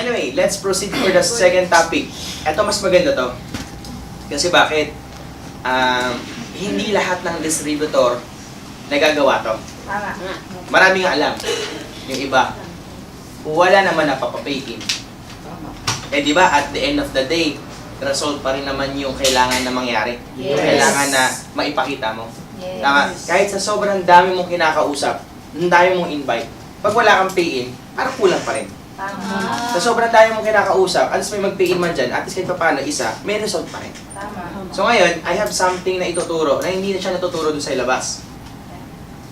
Anyway, let's proceed for the second topic. Ito mas maganda to. Kasi bakit? Hindi lahat ng distributor nagagawa to. Tama. Maraming alam. Yung iba, wala naman napapapayin. Eh di ba, at the end of the day, result pa rin naman yung kailangan na mangyari. Yes. Kailangan na maipakita mo. Yes. Tama? Kahit sa sobrang dami mong kinakausap, ang dami mong invite, pag wala kang pay-in, parang kulang pa rin. Tama. Sa sobrang dami mong kinakausap, at least may mag-pay-in man dyan, at least kahit paano isa, may result pa rin. Tama. So ngayon, I have something na ituturo na hindi na siya natuturo doon sa ilabas.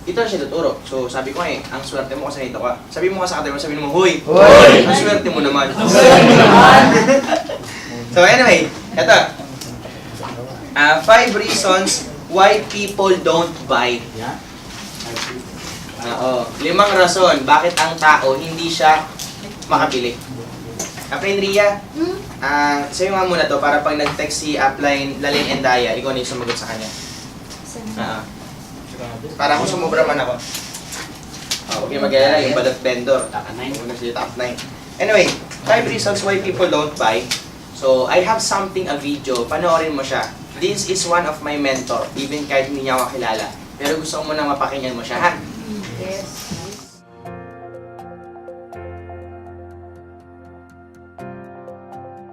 Ito na siya tuturo. So sabi ko ang swerte mo kasi nito ka. Sabi mo ka sa customer, sabi mo, Hoy! Hoy! Ang swerte mo naman. Naman. So anyway, ito. 5 reasons why people don't buy. Oo. 5 rason bakit ang tao hindi siya makabili. Friend Ria, sa'yo nga muna to para pag nag-text si Upline, Lalin and Daya, ikaw na yung sumagot sa kanya. Para kung sumubra man ako. Huwag kayo mag-alala, yung balot vendor. Una siya top 9. Anyway, 5 reasons why people don't buy. So, I have something, a video, panoorin mo siya. This is one of my mentor, even kahit hindi niya ako kilala. Pero gusto ko muna mapakinggan mo siya, ha? Yes.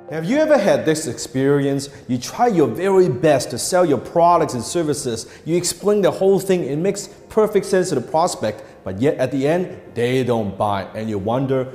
Have you ever had this experience? You try your very best to sell your products and services. You explain the whole thing. It makes perfect sense to the prospect, but yet at the end, they don't buy. And you wonder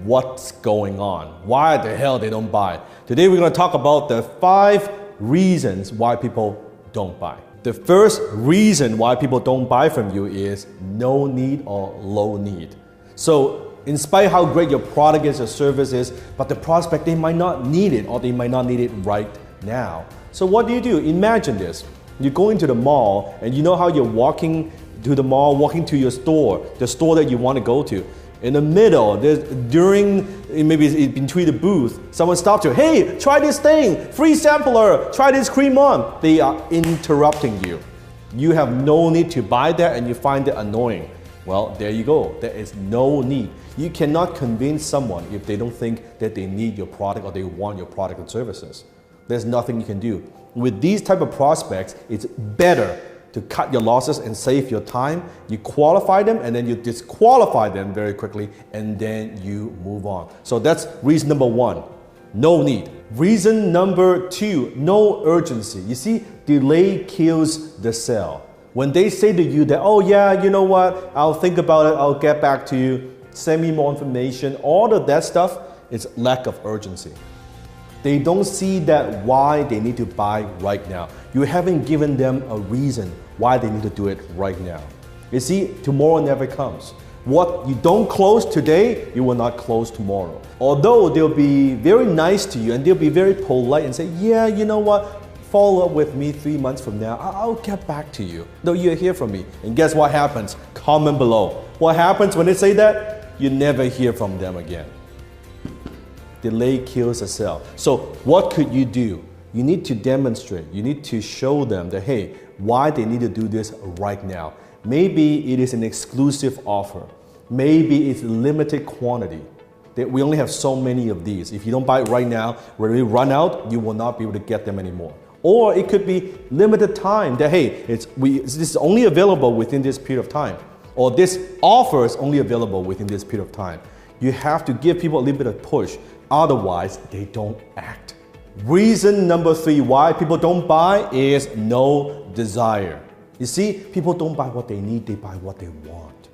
what's going on. Why the hell they don't buy? Today we're going to talk about the 5 reasons why people don't buy. The first reason why people don't buy from you is no need or low need. So, in spite of how great your product is or service is, but the prospect, they might not need it or they might not need it right now. So what do? Imagine this. You go into the mall and you know how you're walking to the mall, walking to your store, the store that you want to go to. In the middle, maybe between the booth, someone stops you. Hey, try this thing, free sampler, try this cream on. They are interrupting you. You have no need to buy that and you find it annoying. Well, there you go. There is no need. You cannot convince someone if they don't think that they need your product or they want your product and services. There's nothing you can do. With these type of prospects, it's better to cut your losses and save your time. You qualify them and then you disqualify them very quickly and then you move on. So that's reason number 1, no need. Reason number 2, no urgency. You see, delay kills the sale. When they say to you that, oh yeah, you know what, I'll think about it, I'll get back to you, send me more information, all of that stuff is lack of urgency. They don't see that why they need to buy right now. You haven't given them a reason why they need to do it right now. You see, tomorrow never comes. What you don't close today, you will not close tomorrow. Although they'll be very nice to you and they'll be very polite and say, yeah, you know what, follow up with me 3 months from now, I'll get back to you. Though you hear from me. And guess what happens? Comment below. What happens when they say that? You never hear from them again. Delay kills a sale. So what could you do? You need to demonstrate. You need to show them that, hey, why they need to do this right now. Maybe it is an exclusive offer. Maybe it's limited quantity. We only have so many of these. If you don't buy it right now, when we run out, you will not be able to get them anymore. Or it could be limited time that, hey, this is only available within this period of time. Or this offer is only available within this period of time. You have to give people a little bit of push. Otherwise, they don't act. Reason number 3 why people don't buy is no desire. You see, people don't buy what they need, they buy what they want.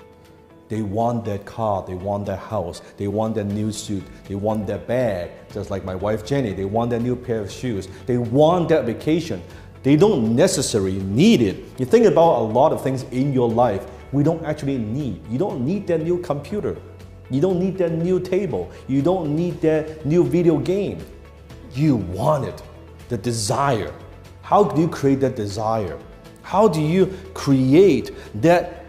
They want that car, they want that house, they want that new suit, they want that bag, just like my wife Jenny, they want that new pair of shoes, they want that vacation. They don't necessarily need it. You think about a lot of things in your life we don't actually need. You don't need that new computer. You don't need that new table. You don't need that new video game. You want it, the desire. How do you create that desire? How do you create that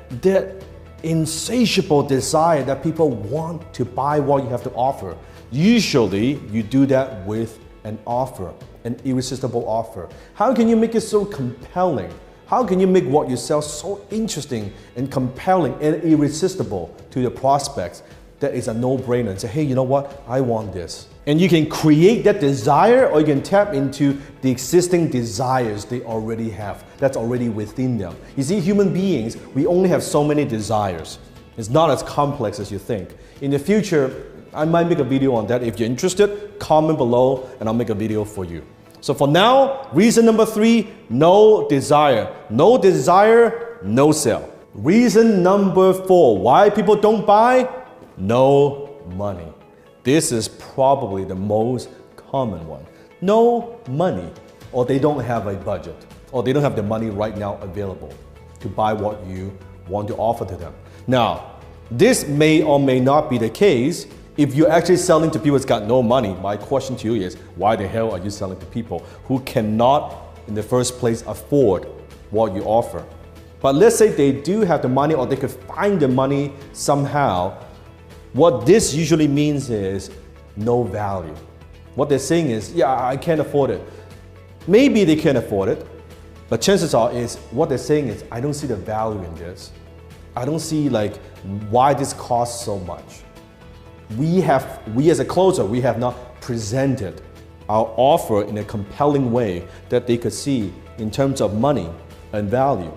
insatiable desire that people want to buy what you have to offer? Usually, you do that with an offer, an irresistible offer. How can you make it so compelling? How can you make what you sell so interesting and compelling and irresistible to your prospects? that is a no-brainer and say, hey, you know what? I want this. And you can create that desire, or you can tap into the existing desires they already have, that's already within them. You see, human beings, we only have so many desires. It's not as complex as you think. In the future, I might make a video on that. If you're interested, comment below and I'll make a video for you. So for now, reason number 3, no desire. No desire, no sell. Reason number 4, why people don't buy? No money. This is probably the most common one. No money, or they don't have a budget, or they don't have the money right now available to buy what you want to offer to them. Now, this may or may not be the case. If you're actually selling to people who's got no money, my question to you is, why the hell are you selling to people who cannot, in the first place, afford what you offer? But let's say they do have the money, or they could find the money somehow. What this usually means is no value. What they're saying is, yeah, I can't afford it. Maybe they can afford it, but chances are is what they're saying is, I don't see the value in this. I don't see like why this costs so much. We as a closer, we have not presented our offer in a compelling way that they could see in terms of money and value.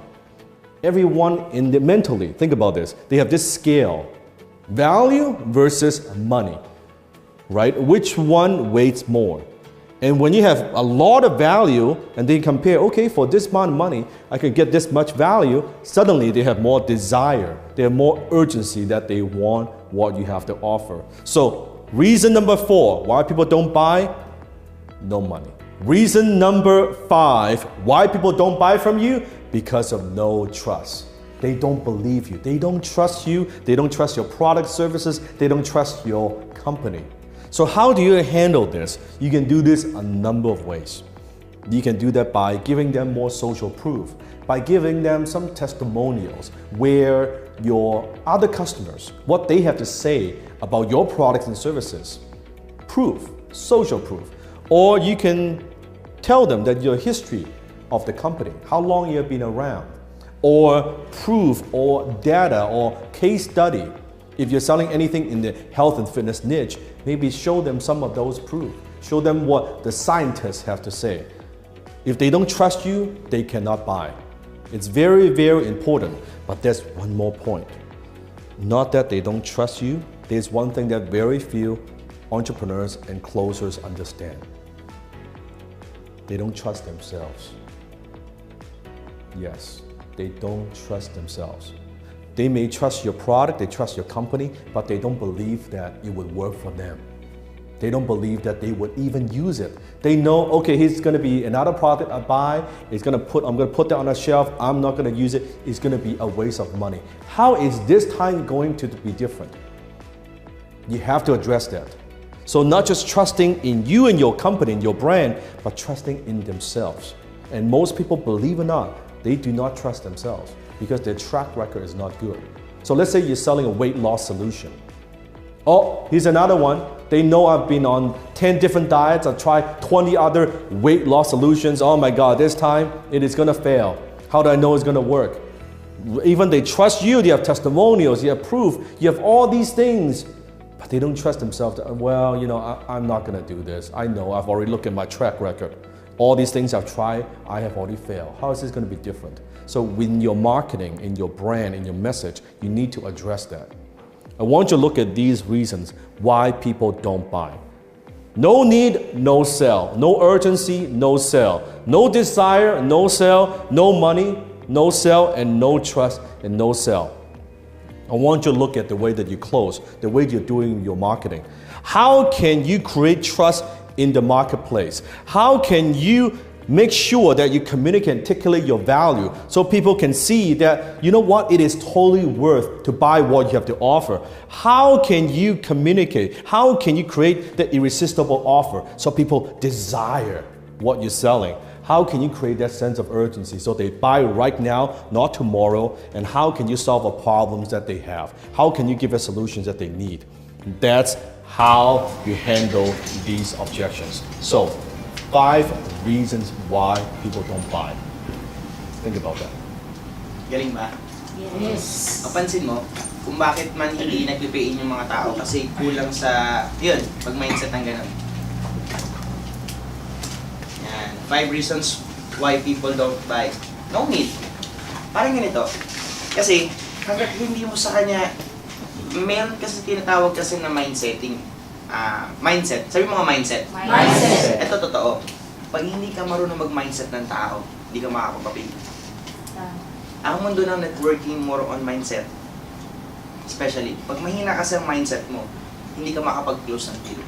Everyone mentally, think about this, they have this scale. Value versus money, right? Which one weighs more? And when you have a lot of value and they compare, okay, for this amount of money, I could get this much value, suddenly they have more desire, they have more urgency that they want what you have to offer. So reason number 4, why people don't buy? No money. Reason number 5, why people don't buy from you? Because of no trust. They don't believe you. They don't trust you. They don't trust your product, services. They don't trust your company. So how do you handle this? You can do this a number of ways. You can do that by giving them more social proof, by giving them some testimonials where your other customers, what they have to say about your products and services. Proof, social proof. Or you can tell them that your history of the company, how long you have been around, or proof or data or case study. If you're selling anything in the health and fitness niche, maybe show them some of those proof. Show them what the scientists have to say. If they don't trust you, they cannot buy. It's very, very important. But there's one more point. Not that they don't trust you. There's one thing that very few entrepreneurs and closers understand. They don't trust themselves. Yes. They don't trust themselves. They may trust your product, they trust your company, but they don't believe that it would work for them. They don't believe that they would even use it. They know, okay, here's gonna be another product I buy, I'm gonna put that on a shelf, I'm not gonna use it, it's gonna be a waste of money. How is this time going to be different? You have to address that. So not just trusting in you and your company and your brand, but trusting in themselves. And most people, believe it or not, they do not trust themselves because their track record is not good. So let's say you're selling a weight loss solution. Oh, here's another one. They know I've been on 10 different diets. I've tried 20 other weight loss solutions. Oh my God, this time it is gonna fail. How do I know it's gonna work? Even they trust you, they have testimonials, you have proof, you have all these things, but they don't trust themselves. Well, you know, I'm not gonna do this. I know, I've already looked at my track record. All these things I've tried, I have already failed. How is this going to be different? So in your marketing, in your brand, in your message, you need to address that. I want you to look at these reasons why people don't buy. No need, no sell. No urgency, no sell. No desire, no sell. No money, no sell. And no trust, and no sell. I want you to look at the way that you close, the way you're doing your marketing. How can you create trust in the marketplace? How can you make sure that you communicate and articulate your value so people can see that, you know what, it is totally worth to buy what you have to offer? How can you communicate? How can you create the irresistible offer so people desire what you're selling? How can you create that sense of urgency so they buy right now, not tomorrow? And how can you solve the problems that they have? How can you give us solutions that they need? That's how you handle these objections. So, 5 reasons why people don't buy. Think about that. Galing ba? Yes. Mapansin mo, kung bakit man hindi nagpipain yung mga tao kasi kulang sa, yun, pag-mindset ng ganun. Yan. 5 reasons why people don't buy. No need. Parang ganito. Kasi, hanggat hindi mo sa kanya, meron kasi tinatawag kasi na mindsetting. Mindset. Sabi mo nga mindset. Mindset. Ito totoo. Pag hindi ka marunong mag-mindset ng tao, hindi ka makakapapili. Ang mundo ng networking more on mindset. Especially, pag mahina kasi ang mindset mo, hindi ka makapag-close ng deal.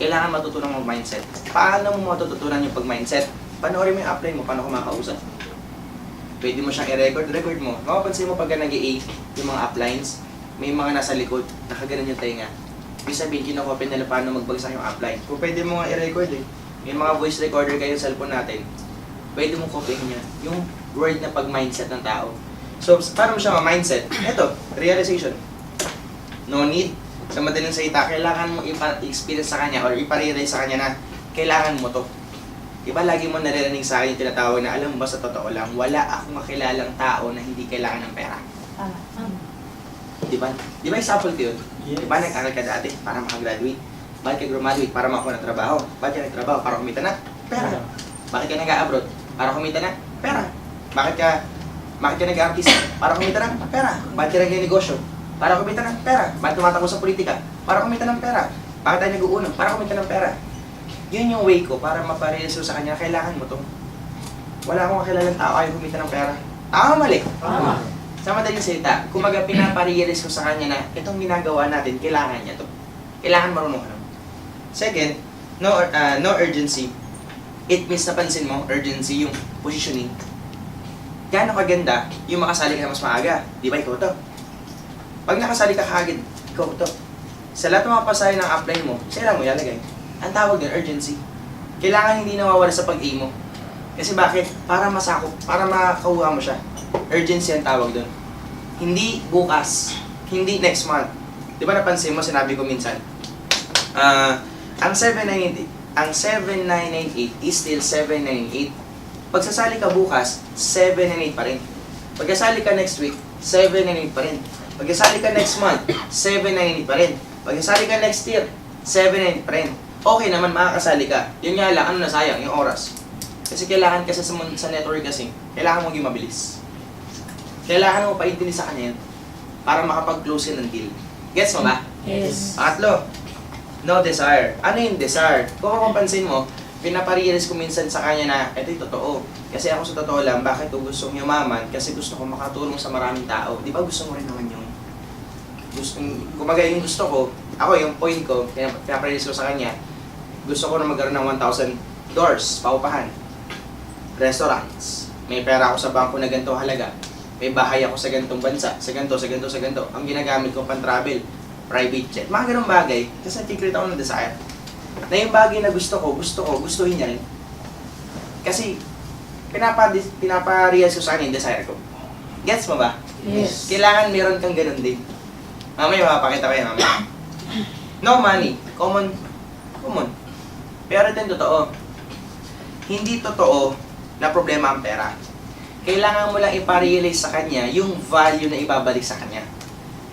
Kailangan matutunan mag-mindset. Paano mo matututunan yung pag-mindset? Panoorin mo yung upline mo, paano kumakausap. Pwede mo siyang i-record mo. Makapansin mo pag nag-A, yung mga uplines, may mga nasa likod, nakaganan yung tenga. Ibig sabihin, kinokopy nila paano magbagsak yung upline. Kung pwede mo nga i-record may mga voice recorder kayo sa cellphone natin, pwede mo copyhin yan. Yung word na pag-mindset ng tao. So, paano mo siya ma-mindset? Ito, realization. No need. Sa madaling salita, kailangan mo ipa-experience sa kanya or ipa-realize sa kanya na kailangan mo to. Diba lagi mo naririnig sa akin yung tinatawag na alam mo ba sa totoo lang, wala akong makilalang tao na hindi kailangan ng pera. Diba? Diba example ko yun? Yes. Diba nag-aral ka dati para makagraduate? Bakit ka graduate? Para makakuha ng trabaho. Bakit ka nagtrabaho? Para kumita na? Pera. Bakit ka nag-abroad? Para kumita na? Pera. Bakit ka nag-artist? Para kumita ng pera. Bakit ka nag-negosyo? Para kumita ng pera. Bakit tumatakbo sa politika? Para kumita ng pera. Bakit tayo nag-uunong? Para kumita ng pera. Yun yung way ko para maparealize sa kanya, kailangan mo to. Wala akong kakilalang tao ayaw kumita ng pera. Tama, mali. Tama. Sa madaling salita, kumbaga pinaparealize ko sa kanya na itong ginagawa natin, kailangan niya to. Kailangan marunong ka. Second, no urgency. It means napansin mo, urgency, yung positioning. Gaano kaganda yung makasali ka mas maaga. Di ba ikaw to? Pag nakasali ka kaagad, ikaw to. Sa lahat ng mga pasay ng upline mo, sila mo ilalagay. Ang tawag din, urgency. Kailangan hindi nawawala sa pag-aim mo. Kasi bakit? Para masakop, para makakuha mo siya. Urgency ang tawag doon. Hindi bukas, hindi next month. Di ba napansin mo, sinabi ko minsan, ang 7998 is still 798. Pagsasali ka bukas, 798 pa rin. Pagkasali ka next week, 798 pa rin. Pagkasali ka next month, 798 pa rin. Pagkasali ka next year, 798 pa rin. Okay naman, makakasali ka. Yun nga lang, ano nasayang? Yung oras. Kasi kailangan kasi sa network kasi, kailangan mo maging mabilis. Kailangan mo paintindi sa kanya yan para makapag-close yan ng deal. Gets mo ba? Yes. Pangatlo, no desire. Ano yung desire? Kung mapapansin mo, pinaparealize ko minsan sa kanya na ito yung totoo. Kasi ako sa totoo lang, bakit ko gustong yumaman? Kasi gusto ko makatulong sa maraming tao. Di ba gusto mo rin naman yung kumbaga yung gusto ko, ako yung point ko, pinaparealize ko sa kanya, gusto ko na magkaroon ng 1,000 doors, paupahan, restaurants, may pera ako sa bangko na ganito halaga, may bahay ako sa ganitong bansa, sa ganito, sa ganito, sa ganito, ang ginagamit ko pang-travel, private jet, mga ganong bagay, kasi nag-create ako ng desire. Na yung bagay na gustuhin niya rin. Kasi, pinaparealize ko sa kanya yung desire ko. Gets mo ba? Yes. Kailangan meron kang ganun din. Mamaya, mapapakita ko yan mamaya. No money. Common. Pero ito yung totoo. Hindi totoo na problema ang pera. Kailangan mo lang iparealize sa kanya yung value na ibabalik sa kanya.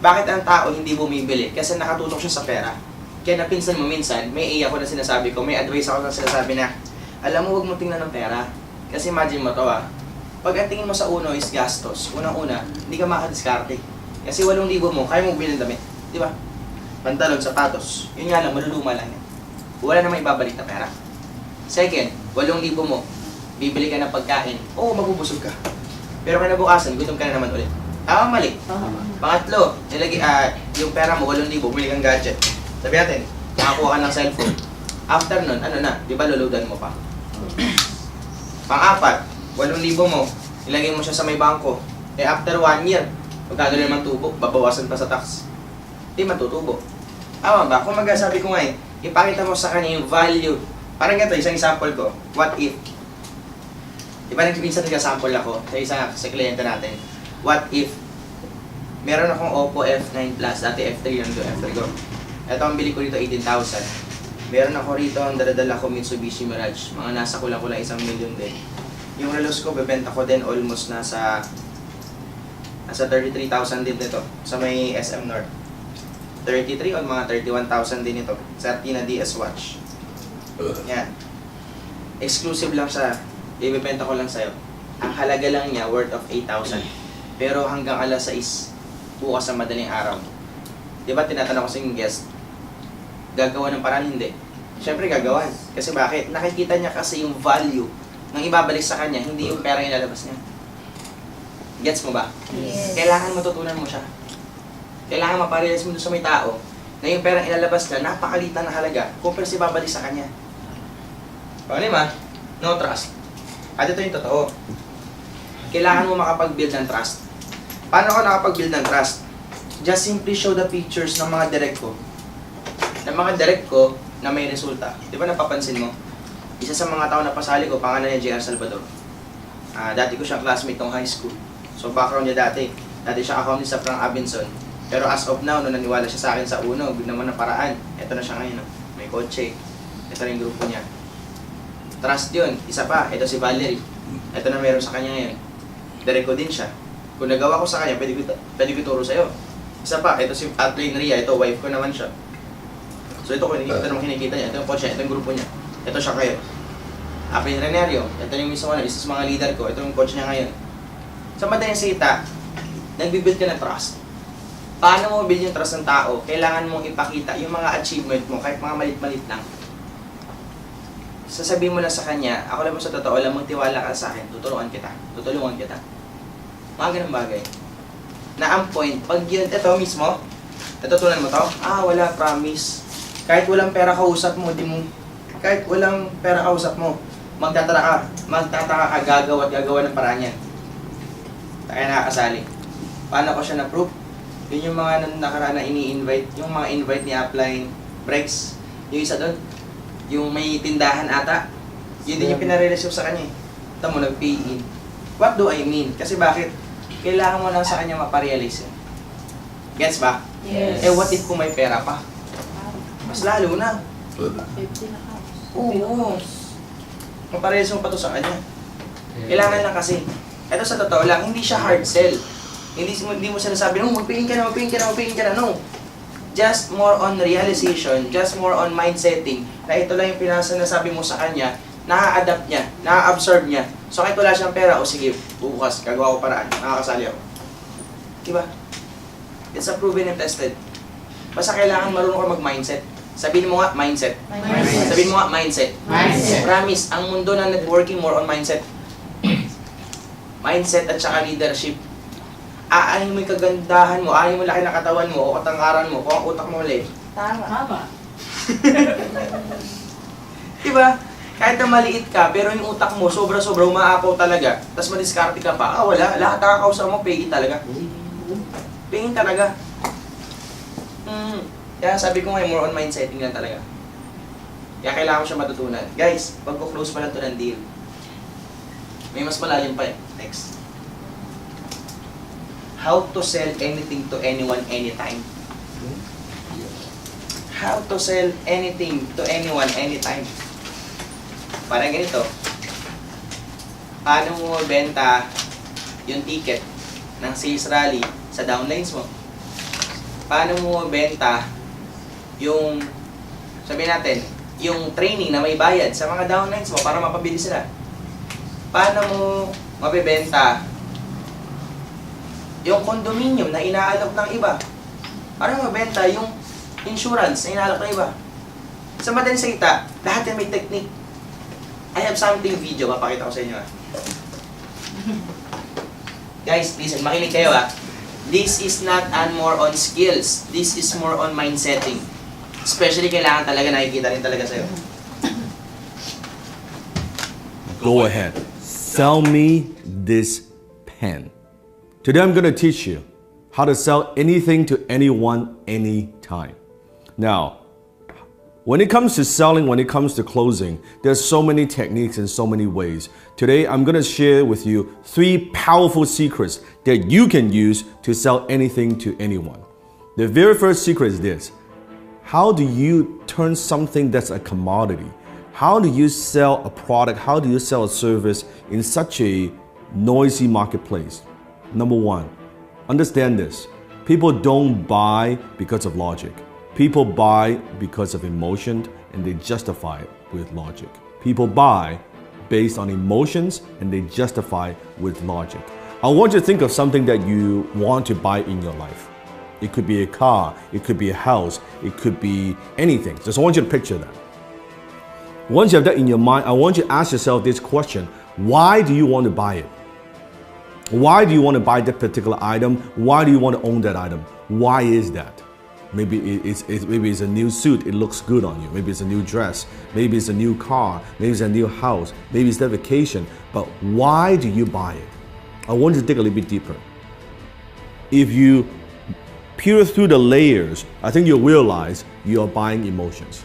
Bakit ang tao hindi bumibili? Kasi nakatutok siya sa pera. Kaya napinsan mo minsan, may iya ko na sinasabi ko, may advice ako na sinasabi na, alam mo, huwag mo tingnan ng pera. Kasi imagine mo to pag ang tingin mo sa uno is gastos, unang-una, hindi ka makadiskarte. Kasi 8,000 mo, kaya mo bilhin damit. Di ba? Pantalon, sapatos. Yun nga lang, maluluma lang yan. Wala namang ibabalik na pera. Second, 8,000 mo, bibili ka ng pagkain. Oo, mabubusog ka. Pero kinabukasan, gutom ka na naman ulit. Tama, mali. Pangatlo, yung pera mo, 8,000, bumili kang gadget. Sabi natin, nakakuha ka ng cellphone. After nun, ano na, di ba luludan mo pa? Pang-apat, 8,000 mo, ilagay mo siya sa may bangko. Eh after 1 year, magkagano'n naman tubo, babawasan pa sa tax. Di matutubo. Tama ba? Kung sabi ko nga ipakita mo sa kanya yung value. Parang ganito, isang example ko. What if? Di ba minsan nag-sample ako sa kliyente natin? What if meron akong Oppo F9 Plus, dati F3 lang doon, F3 ko. Ito ang bili ko dito, 18,000. Meron ako rito, ang daladala ko Mitsubishi Mirage. Mga nasa kulang-kulang 1 million din. Yung relos ko, bebenta ko din almost nasa Nasa 33,000 din dito sa may SM North. 33 o mga 31,000 din ito. Sa Tina DS watch. Yan. Exclusive lang siya. Ibibenta ko lang sa'yo. Ang halaga lang niya, worth of 8,000. Pero hanggang alas 6, bukas sa madaling araw. Di ba tinatanong ko sa yung guest, gagawa ng paraan? Hindi. Siyempre gagawan. Kasi bakit? Nakikita niya kasi yung value ng ibabalik sa kanya, hindi yung pera yung ilalabas niya. Gets mo ba? Yes. Kailangan matutunan mo siya. Kailangan maparealize mo doon sa may tao na yung perang ilalabas niya, napakaliit na halaga compare sa ibabalik sa kanya. Panglima, no trust. At ito yung totoo. Kailangan mo makapag-build ng trust. Paano ako nakapag-build ng trust? Just simply show the pictures ng mga direct ko. Ng mga direct ko na may resulta. Di ba napapansin mo? Isa sa mga tao na pasali ko, pangalan niya JR Salvador. Dati ko siyang classmate ng high school. So background niya dati siya accountant sa Frank Abenson. Pero as of now, nung naniwala siya sa akin sa uno, naman na paraan. Ito na siya ngayon. May kotse. Ito na yung grupo niya. Trust yun. Isa pa, ito si Valerie. Ito na meron sa kanya ngayon. Direct ko din siya. Kung nagawa ko sa kanya, pwede ko ituro sa'yo. Isa pa, ito si Atlane Ria. Ito, wife ko naman siya. So ito naman kinikita niya. Ito yung kotse, ito yung grupo niya. Ito siya kayo. Apin Renario. Ito yung mismo isa sa mga leader ko. Ito yung coach niya ngayon. Sa madaling salita, nagbibuild ka ng trust. Paano mo build yung trust ng tao? Kailangan mong ipakita yung mga achievement mo, kahit mga malit-malit lang. Sasabihin mo lang sa kanya, ako lang mo sa totoo lang, magtiwala ka sa akin, tutulungan kita. Mga ganun bagay. Na ang point, pag yun, ito mismo, natutunan mo to, wala, promise. Kahit walang pera kausap mo, magtataka ka, gagawa ng paraan yan. Kaya nakakasali. Paano ko siya na-prove? Yun yung mga nakaraan na ini-invite, yung mga invite ni Upline, Breaks, yung isa doon, yung may tindahan ata, yun din yung pinarealize ko sa kanya. Ito mo, nag-pay in. What do I mean? Kasi bakit? Kailangan mo lang sa kanya maparealize yun. Gets ba? Yes. What if kung may pera pa? Mas lalo na. 50 na house. Oo. Maparealize mo pa to sa kanya. Kailangan lang kasi. Ito sa totoo lang, hindi siya hard sell. Hindi mo sinasabi, magpingin ka na. No. Just more on realization, just more on mindsetting, na ito lang yung pinasanasabi mo sa kanya, na-adapt niya, na-absorb niya. So kahit wala siyang pera, sige, bukas, gagawa ko paraan, nakakasali ako. Diba? It's a proven and tested. Basta kailangan marunong ka mag-mindset. Sabihin mo nga, mindset. Mindset. Sabihin mo nga, mindset. Mindset. Promise, ang mundo ng networking more on mindset. Mindset at saka leadership. Aanin mo yung kagandahan mo, aanin mo laki ng katawan mo, o katangkaran mo, o ang utak mo ulit. Tama. Diba? Kahit na maliit ka, pero yung utak mo, sobra-sobra, umaapaw talaga, tapos madiskarte ka pa, wala, lahat nakakausap mo, pegi talaga. Pegi talaga. Kaya sabi ko ngayon, more on mindsetting lang talaga. Kaya kailangan ko siya matutunan. Guys, pag-close pa lang to ng deal. May mas malalim pa eh. Next. How to sell anything to anyone, anytime. How to sell anything to anyone, anytime. Parang ganito. Paano mo benta yung ticket ng sales rally sa downlines mo? Paano mo benta yung, sabihin natin, yung training na may bayad sa mga downlines mo para mapabili sila? Paano mo mabibenta yung condominium na inaalok ng iba? Paano mo mabenta yung insurance na inaalok ng iba? Sa madaling salita, lahat yan may technique. I have something video, mapakita ko sa inyo. Guys, listen, makinig kayo ha. This is not more on skills. This is more on mindsetting. Especially kailangan talaga nakikita rin talaga sa'yo. Go ahead. Sell me this pen. Today I'm going to teach you how to sell anything to anyone, anytime. Now, when it comes to selling, when it comes to closing, there's so many techniques and so many ways. Today, I'm going to share with you 3 powerful secrets that you can use to sell anything to anyone. The very first secret is this. How do you turn something that's a commodity? How do you sell a product? How do you sell a service in such a noisy marketplace? Number 1, Understand this. People don't buy because of logic. People buy because of emotion and they justify it with logic. People buy based on emotions and they justify with logic. I want you to think of something that you want to buy in your life. It could be a car, it could be a house, it could be anything. Just want you to picture that. Once you have that in your mind, I want you to ask yourself this question. Why do you want to buy it? Why do you want to buy that particular item? Why do you want to own that item? Why is that? Maybe it's a new suit, it looks good on you. Maybe it's a new dress. Maybe it's a new car. Maybe it's a new house. Maybe it's that vacation. But why do you buy it? I want you to dig a little bit deeper. If you peel through the layers, I think you'll realize you're buying emotions.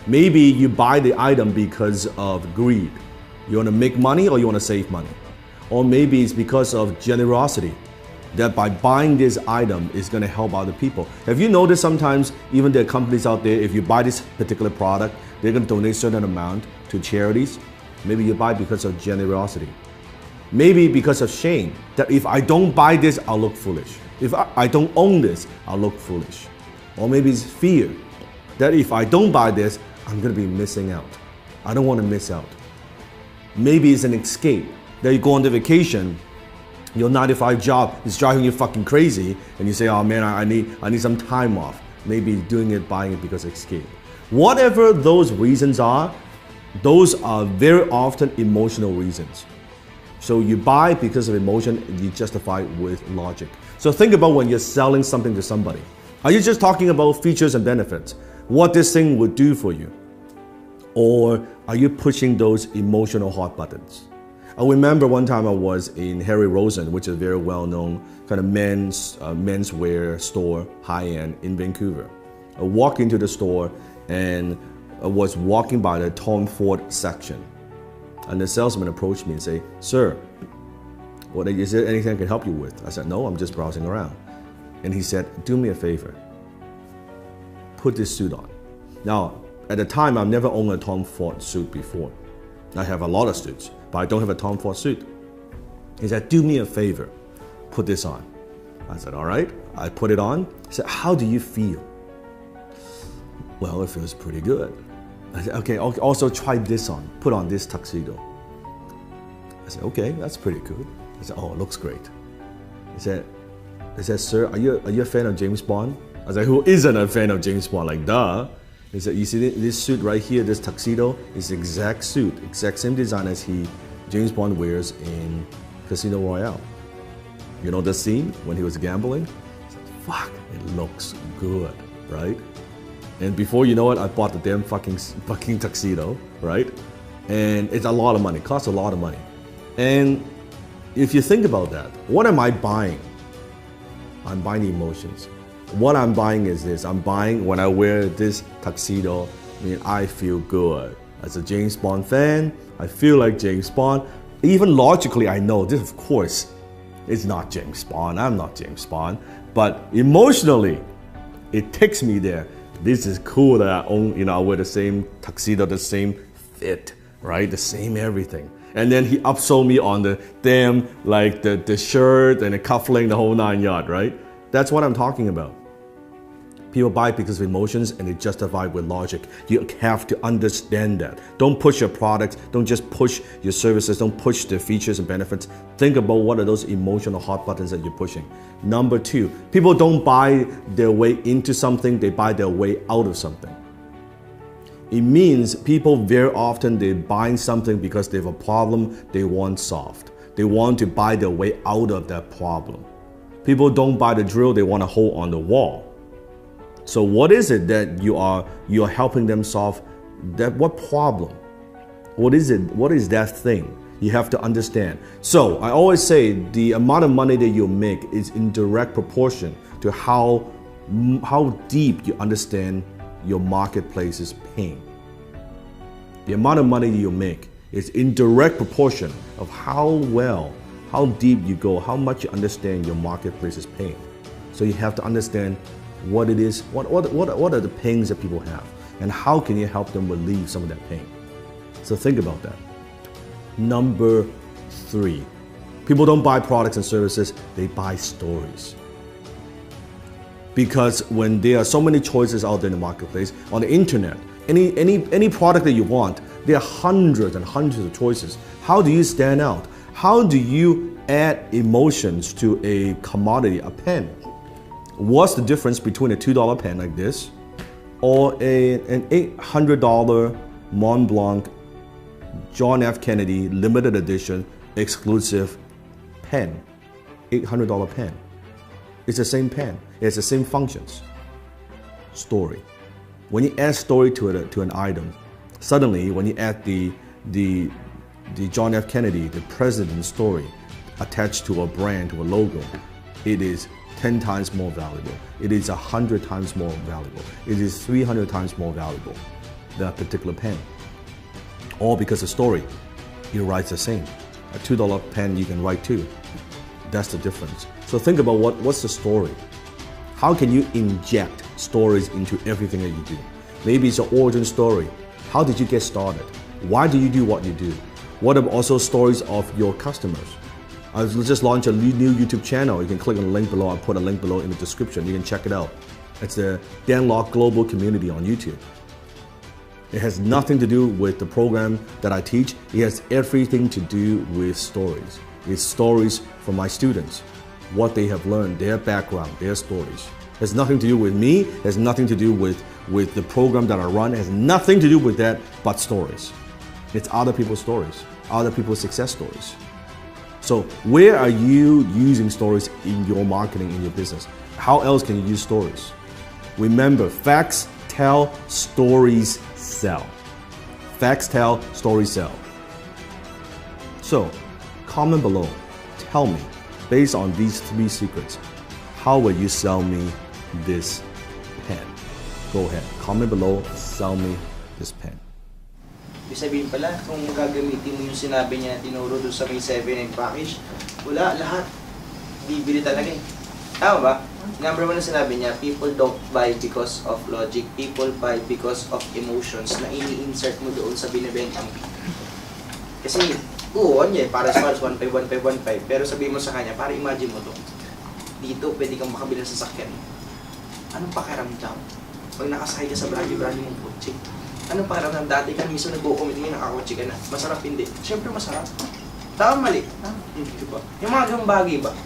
Maybe you buy the item because of greed. You want to make money or you want to save money. Or maybe it's because of generosity, that by buying this item is going to help other people. Have you noticed sometimes even there are companies out there, if you buy this particular product, they're going to donate a certain amount to charities? Maybe you buy because of generosity. Maybe because of shame, that if I don't buy this, I'll look foolish. If I don't own this, I'll look foolish. Or maybe it's fear, that if I don't buy this, I'm going to be missing out. I don't want to miss out. Maybe it's an escape. That you go on the vacation, your 9-to-5 job is driving you fucking crazy, and you say, oh man, I need some time off. Maybe doing it, buying it because of escape. Whatever those reasons are, those are very often emotional reasons. So you buy because of emotion, and you justify with logic. So think about when you're selling something to somebody. Are you just talking about features and benefits? What this thing would do for you? Or are you pushing those emotional hot buttons? I remember one time I was in Harry Rosen, which is a very well-known kind of menswear store, high-end in Vancouver. I walked into the store and I was walking by the Tom Ford section. And the salesman approached me and said, sir, is there anything I can help you with? I said, no, I'm just browsing around. And he said, do me a favor. Put this suit on. Now, at the time, I've never owned a Tom Ford suit before. I have a lot of suits, but I don't have a Tom Ford suit. He said, do me a favor, put this on. I said, all right. I put it on. He said, how do you feel? Well, it feels pretty good. I said, okay, also try this on. Put on this tuxedo. I said, okay, that's pretty good. He said, oh, it looks great. He said, sir, are you a fan of James Bond? I said, who isn't a fan of James Bond? Like, duh. He said, you see this suit right here, this tuxedo, is the exact suit, exact same design as James Bond wears in Casino Royale. You know the scene when he was gambling? I said, fuck, it looks good, right? And before you know it, I bought the damn fucking tuxedo, right? And it's a lot of money, it costs a lot of money. And if you think about that, what am I buying? I'm buying emotions. What I'm buying is this. I'm buying when I wear this tuxedo, I feel good. As a James Bond fan, I feel like James Bond. Even logically, I know this, of course, is not James Bond. I'm not James Bond. But emotionally, it takes me there. This is cool that I own, I wear the same tuxedo, the same fit, right? The same everything. And then he upsold me on the damn, like the shirt and the cufflink, the whole 9 yards, right? That's what I'm talking about. People buy because of emotions and they justify with logic. You have to understand that. Don't push your products. Don't just push your services. Don't push the features and benefits. Think about what are those emotional hot buttons that you're pushing. Number 2, people don't buy their way into something. They buy their way out of something. It means people very often they're buying something because they have a problem they want solved. They want to buy their way out of that problem. People don't buy the drill. They want a hole on the wall. So what is it that you are helping them solve? That what problem? What is it? What is that thing? You have to understand. So I always say the amount of money that you make is in direct proportion to how deep you understand your marketplace's pain. The amount of money you make is in direct proportion of how deep you go, how much you understand your marketplace's pain. So you have to understand what it is, what are the pains that people have, and how can you help them relieve some of that pain. So think about that. Number 3, People don't buy products and services, they buy stories. Because when there are so many choices out there in the marketplace, on the internet, any product that you want, there are hundreds and hundreds of choices. How do you stand out? How do you add emotions to a commodity, a pen? What's the difference between a $2 pen like this or an $800 Mont Blanc John F. Kennedy limited edition exclusive pen? $800 pen. It's the same pen. It has the same functions. Story. When you add story to an item, suddenly when you add the John F. Kennedy, the president's story attached to a brand, to a logo, it is 10 times more valuable. It is 100 times more valuable. It is 300 times more valuable than a particular pen. All because the story, it writes the same. A $2 pen you can write too. That's the difference. So think about what's the story? How can you inject stories into everything that you do? Maybe it's your origin story. How did you get started? Why do you do what you do? What are also stories of your customers? I've just launched a new YouTube channel. You can click on the link below. I'll put a link below in the description. You can check it out. It's the Dan Lok Global Community on YouTube. It has nothing to do with the program that I teach. It has everything to do with stories. It's stories from my students, what they have learned, their background, their stories. It has nothing to do with me. It has nothing to do with the program that I run. It has nothing to do with that but stories. It's other people's stories, other people's success stories. So where are you using stories in your marketing, in your business? How else can you use stories? Remember, facts tell, stories sell. Facts tell, stories sell. So comment below, tell me, based on these 3 secrets, how will you sell me this pen? Go ahead, comment below, sell me this pen. Ibig sabihin pala, kung gagamitin mo yung sinabi niya na tinuro doon sa may 7 package, wala, lahat. Bibili talaga eh. Tama ba? Number 1 na sinabi niya, people don't buy because of logic. People buy because of emotions na ini-insert mo doon sa binibenta mo. Kasi, oo, niya, para sa 1.5, 1.5, 1.5. Pero sabihin mo sa kanya, para imagine mo to. Dito, pwede kang makabili ng sasakyan. Anong pakiramdam? Pag nakasakay ka sa brand mong kotse. Anong pakiramdam? Dati ka mismo nag-commit ngayon, nakakotse ka na. Masarap hindi. Siyempre masarap. Tama mali. Diba? Yung mga ganung bagay ba?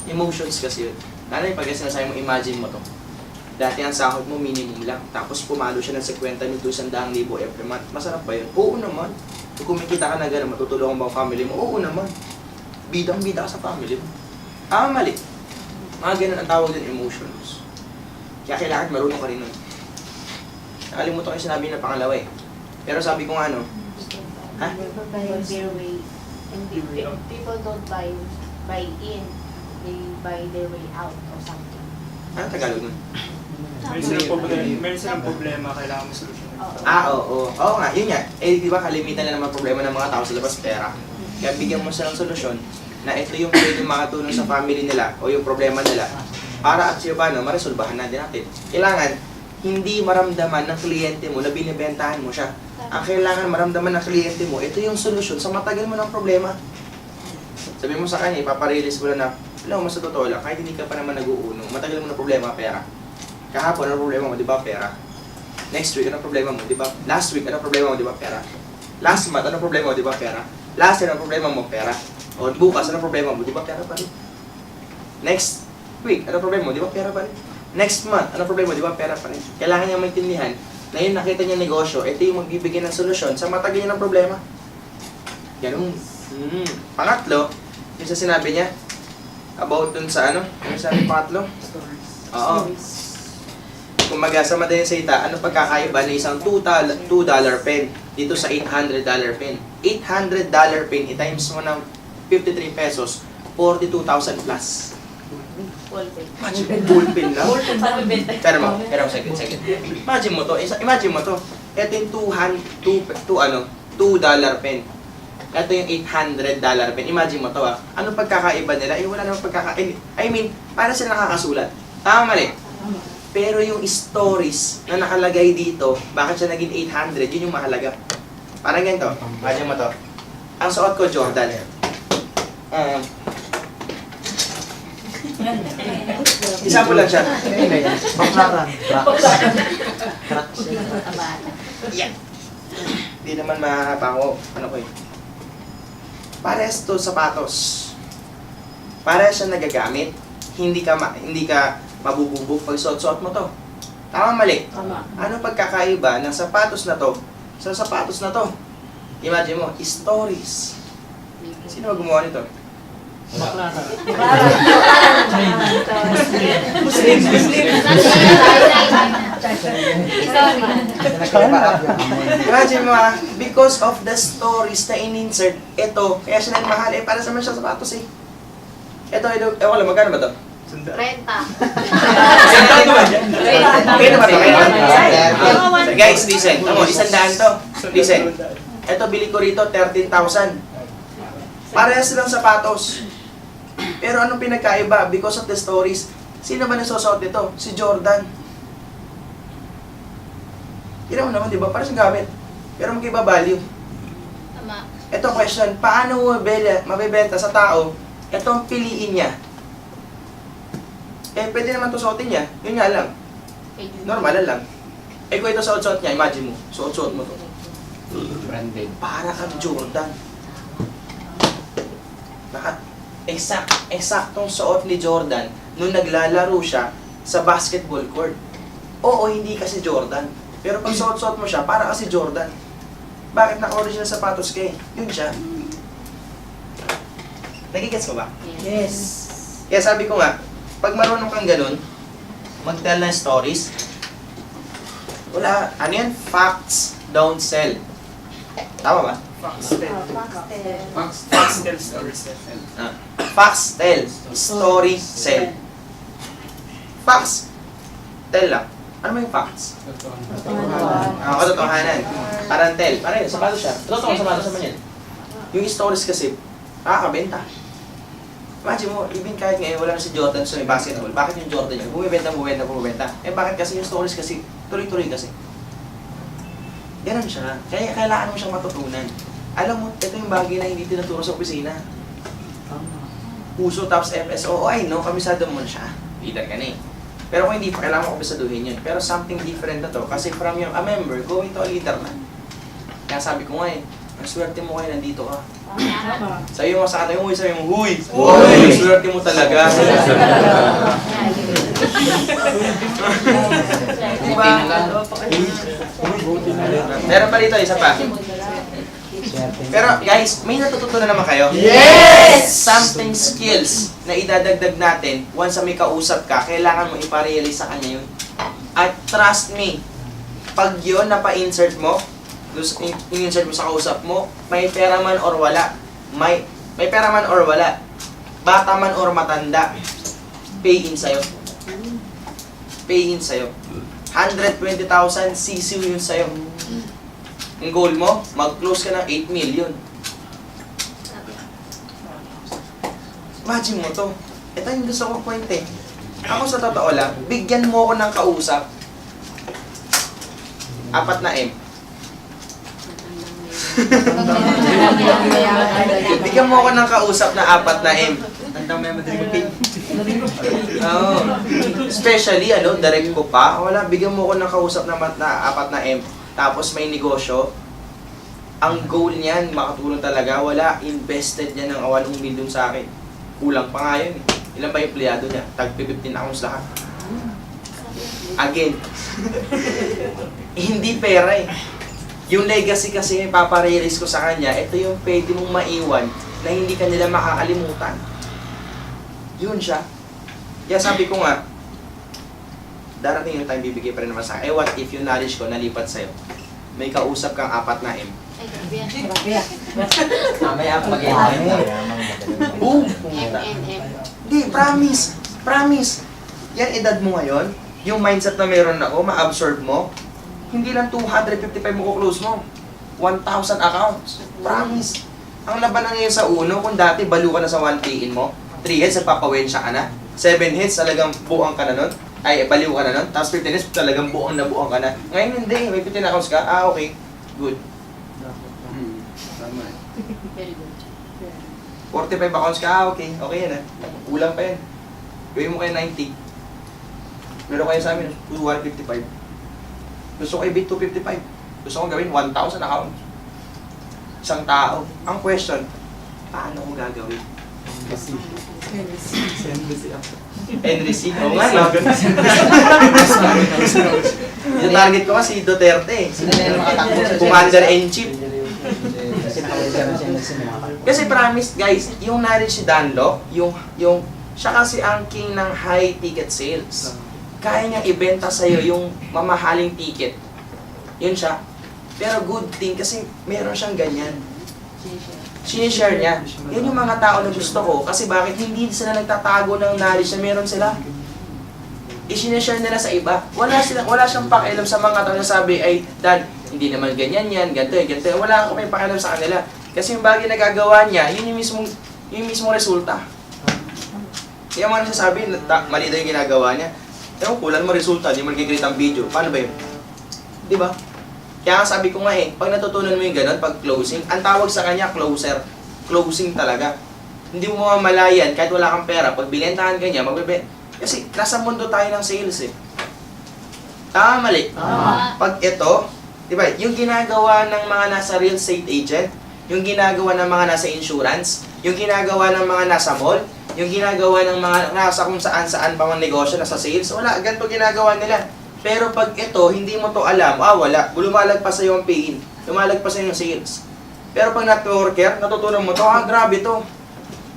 Emotions kasi yun. Lalo yung pag sinasabi mo, imagine mo to. Dati ang sahod mo, minimum lang. Tapos pumalo siya ng 50 to 100,000 every month. Masarap ba yun? Oo naman. Kung kumikita ka na gano'n, matutulungan ba ang family mo? Oo naman. Bidang-bida ka sa family mo. Tama mali. Mga ganun ang tawag din, emotions. Kaya kailangan marunong ka rin nun. Nakalimutan ko yung sinabi na pangalawa eh. Pero sabi ko nga ano, ha? By their way. And people don't buy in. They buy their way out or something. Ano Tagalog nun? Meron silang problema, kailangan mo solusyonan. Oo. Oo nga, yun nga. Eh, di ba kalimitan na naman problema ng mga tao sa labas pera. Kaya bigyan mo silang solusyon na ito yung pwedeng makatulong sa family nila o yung problema nila para at siya paano, maresolbahan natin natin. Kailangan, hindi maramdaman ng kliyente mo na binibentahan mo siya. Ang kailangan maramdaman ng kliyente mo, ito yung solusyon sa matagal mo ng problema. Sabi mo sa kanya, ipaparelease mo na alam mo, mas sa totoo lang, kahit hindi ka pa naman nag-uuno, matagal mo na problema, pera. Kahapon, ano problema mo, di ba, pera? Next week, ano problema mo, di ba? Last week, ano problema mo, di ba, pera? Last month, ano problema mo, di ba, pera? Last year, ano problema mo, pera? O bukas, ano problema mo, di ba, pera pa rin? Next week, ano problema mo, di ba, pera pa rin? Next month, ano problema mo, di ba, pera pa rin? Kailangan niya maintindihan na yun nakita niya negosyo, ito yung magbibigay ng solusyon sa matagal niya ng problema. Ganun. Pangatlo, yung sa sinabi niya, about dun sa ano, yung sabi pangatlo? Oo. Kumaga sa madaling salita, ano pagkakaiba na isang $2 pen dito sa $800 pen? $800 pen, i-times mo ng 53 pesos, 42,000 plus. Ball pen lang. Pero mo, second. Imagine mo to, ito yung $2 pen. Ito yung $800 pen. Imagine mo to Ano pagkakaiba nila? Wala namang pagkakaiba. I mean, para sila nakakasulat. Tama mali. Pero yung stories na nakalagay dito, bakit siya naging 800, yun yung mahalaga. Parang ganito. Imagine mo to. Ang suot ko, Jordan. Isa po lang siya. Baklaran. Hindi naman makakapako. Ano ko eh. Parehas to sapatos. Parehas siya nagagamit. Hindi ka mabububog pag suot-suot mo to. Tama mali? Tama. Ano pagkakaiba ng sapatos na to sa sapatos na to? Imagine mo, stories. Sino ba gumawa nito? Imagine mo because of the stories na in-insert, ito, kaya siya nagmahal, para sa mga sapatos eh. Ito, ewan lang, magkano ba ito? Renta. Okay na ba ito? Guys, listen. Tamo, 100 to. Listen. Ito, bili ko rito, 13,000. Parehas silang sapatos. Pero anong pinagkaiba? Because of the stories. Sino ba nagsusuot nito? Si Jordan. Kira mo naman, di ba? Parang siyang gamit. Pero magkaiba value. Tama. Ito question, paano mo mabibenta sa tao itong piliin niya? Eh, pwede naman ito suotin niya. Yun nga lang. Normal lang. Eh, kung ito suot-suot niya, imagine mo. Suot-suot mo to. Branded. Para kang Jordan. Eksaktong suot ni Jordan nung naglalaro siya sa basketball court. Oo, hindi kasi Jordan. Pero pag suot-suot mo siya, para kasi Jordan. Bakit naka-original sapatos ka eh? Yun siya. Nagigets mo ba? Yes. Kaya sabi ko nga, pag marunong kang ganun, mag-tell ng stories, wala, ano yan? Facts don't sell. Tama ba? Facts tell stories. Facts tell, story sell. Facts, tell lang. Ano ba yung facts? Katotohanan. Parang tell. Parang yun, sapatos siya. Totoo sapatos naman yan. Yung stories kasi, nakakabenta. Imagine mo, even kahit ngayon wala na si Jordan sa may basketball, bakit yung Jordan yun? Bumibenta. Eh bakit kasi yung stories kasi, tuloy-tuloy kasi. Ganun siya. Kaya kailangan mo siyang matutunan. Alam mo, ito yung bagay na hindi tinuturo sa opisina. Puso tapos FSO, I know, kamisado mo na siya. Leader ka na eh. Pero kung hindi pa, kailangan mo kabisaduhin yun. Pero something different na to, kasi from yung a member, going to a leader na. Kaya sabi ko nga eh, ang swerte mo kayo, nandito ka. Sabi mo sa katabi mo, sabi mo, huy! Huy! Swerte mo talaga. Diba? Meron pa rito, isa pa. Pero guys, may natututunan naman kayo? Yes! Something skills na idadagdag natin once may kausap ka, kailangan mo iparealize sa kanya yun. At trust me, pag yun napa-insert mo, in-insert mo sa kausap mo, may pera man or wala, may pera man or wala, bata man or matanda, pay in sa'yo. Pay in sa'yo. 120,000 CC yun sa'yo. Ang goal mo, mag-close ka ng 8 million. Imagine mo to. Ito yung gusto kong point eh. Ako sa totoo lang, bigyan mo ako ng kausap. 4 na M. Bigyan mo ako ng kausap na 4 na M. Tandang may madaling pin. Oo. Especially, direct ko pa. Wala, bigyan mo ako ng kausap na 4 na M. Tapos may negosyo. Ang goal niyan, makatulong talaga. Wala, invested niya ng 8 million sa akin. Kulang pa nga yun eh. Ilan ba yung empleyado niya? Tag-15 accounts lahat. Again. Hindi pera eh. Yung legacy kasi paparealize ko sa kanya, ito yung pwede mong maiwan na hindi ka nila makakalimutan. Yun siya. Kaya sabi ko nga, darating yung time bibigay pa rin naman sa akin. Eh what if yung knowledge ko nalipat sa'yo? May kausap kang 4 na M. Ay, grabe yan. Mamaya mag-edit na. Boom! MNM. Di, promise. Promise. Yan edad mo ngayon, yung mindset na meron ako, ma-absorb mo, hindi lang 255 mo ko-close mo. 1,000 accounts. Promise. Ang laban na ngayon sa uno, kung dati balo ka na sa 1K in mo, 3 heads, nagpapawensya ka na. 7 heads, talagang buang ka na nun. Ay, baliw ka na nun. Tapos 15 heads, talagang buang na buang ka na. Ngayon hindi, may 15 accounts ka. Okay, good. Very good. 45 accounts ka, okay. Okay yan Kulang pa yan. Gawin mo kayo 90. Meron kayo sa amin, 155. Gusto ko i-beat 255. Gusto ko gawin 1,000 accounts. Isang tao. Ang question, paano mo gagawin? Enrici. Oo nga, no? Yung target ko nga si Duterte. Sino na yung makatakbo sa Commander-in-Chief. Kasi nakalimutan siya ng sinimaka. Kasi promise guys, yung knowledge si Danlo, siya kasi ang king ng high ticket sales. Kaya niyang ibenta sa'yo yung mamahaling ticket. Yun siya. Pero good thing kasi meron siyang ganyan. Sinishare niya. Yan yung mga tao na gusto ko. Kasi bakit hindi sila nagtatago ng knowledge na meron sila? I-sinishare nila sa iba. Wala siyang pakialam sa mga tao na sabi, ay, Dan, hindi naman ganyan yan, ganito, ganito. Wala akong may pakialam sa kanila. Kasi yung bagay na gagawa niya, yun yung mismong resulta. Kaya mga nasasabi, mali daw yung ginagawa niya. Ewan, kulang mo resulta, hindi mo nag-create ang video. Paano ba yun? Di ba? Kaya nga sabi ko nga pag natutunan mo yung ganun, pag closing, ang tawag sa kanya, closer. Closing talaga. Hindi mo mamalayan, kahit wala kang pera, pag binentahan ka niya, kasi nasa mundo tayo ng sales Tama, mali. Pag ito, di ba, yung ginagawa ng mga nasa real estate agent, yung ginagawa ng mga nasa insurance, yung ginagawa ng mga nasa mall, yung ginagawa ng mga nasa kung saan-saan pa mga negosyo, nasa sales, wala, ganito ginagawa nila. Pero pag ito, hindi mo to alam, wala, lumalagpas sa'yo ang pay-in, lumalagpas sa'yo yung sales. Pero pag networker, natutunan mo to, grabe to.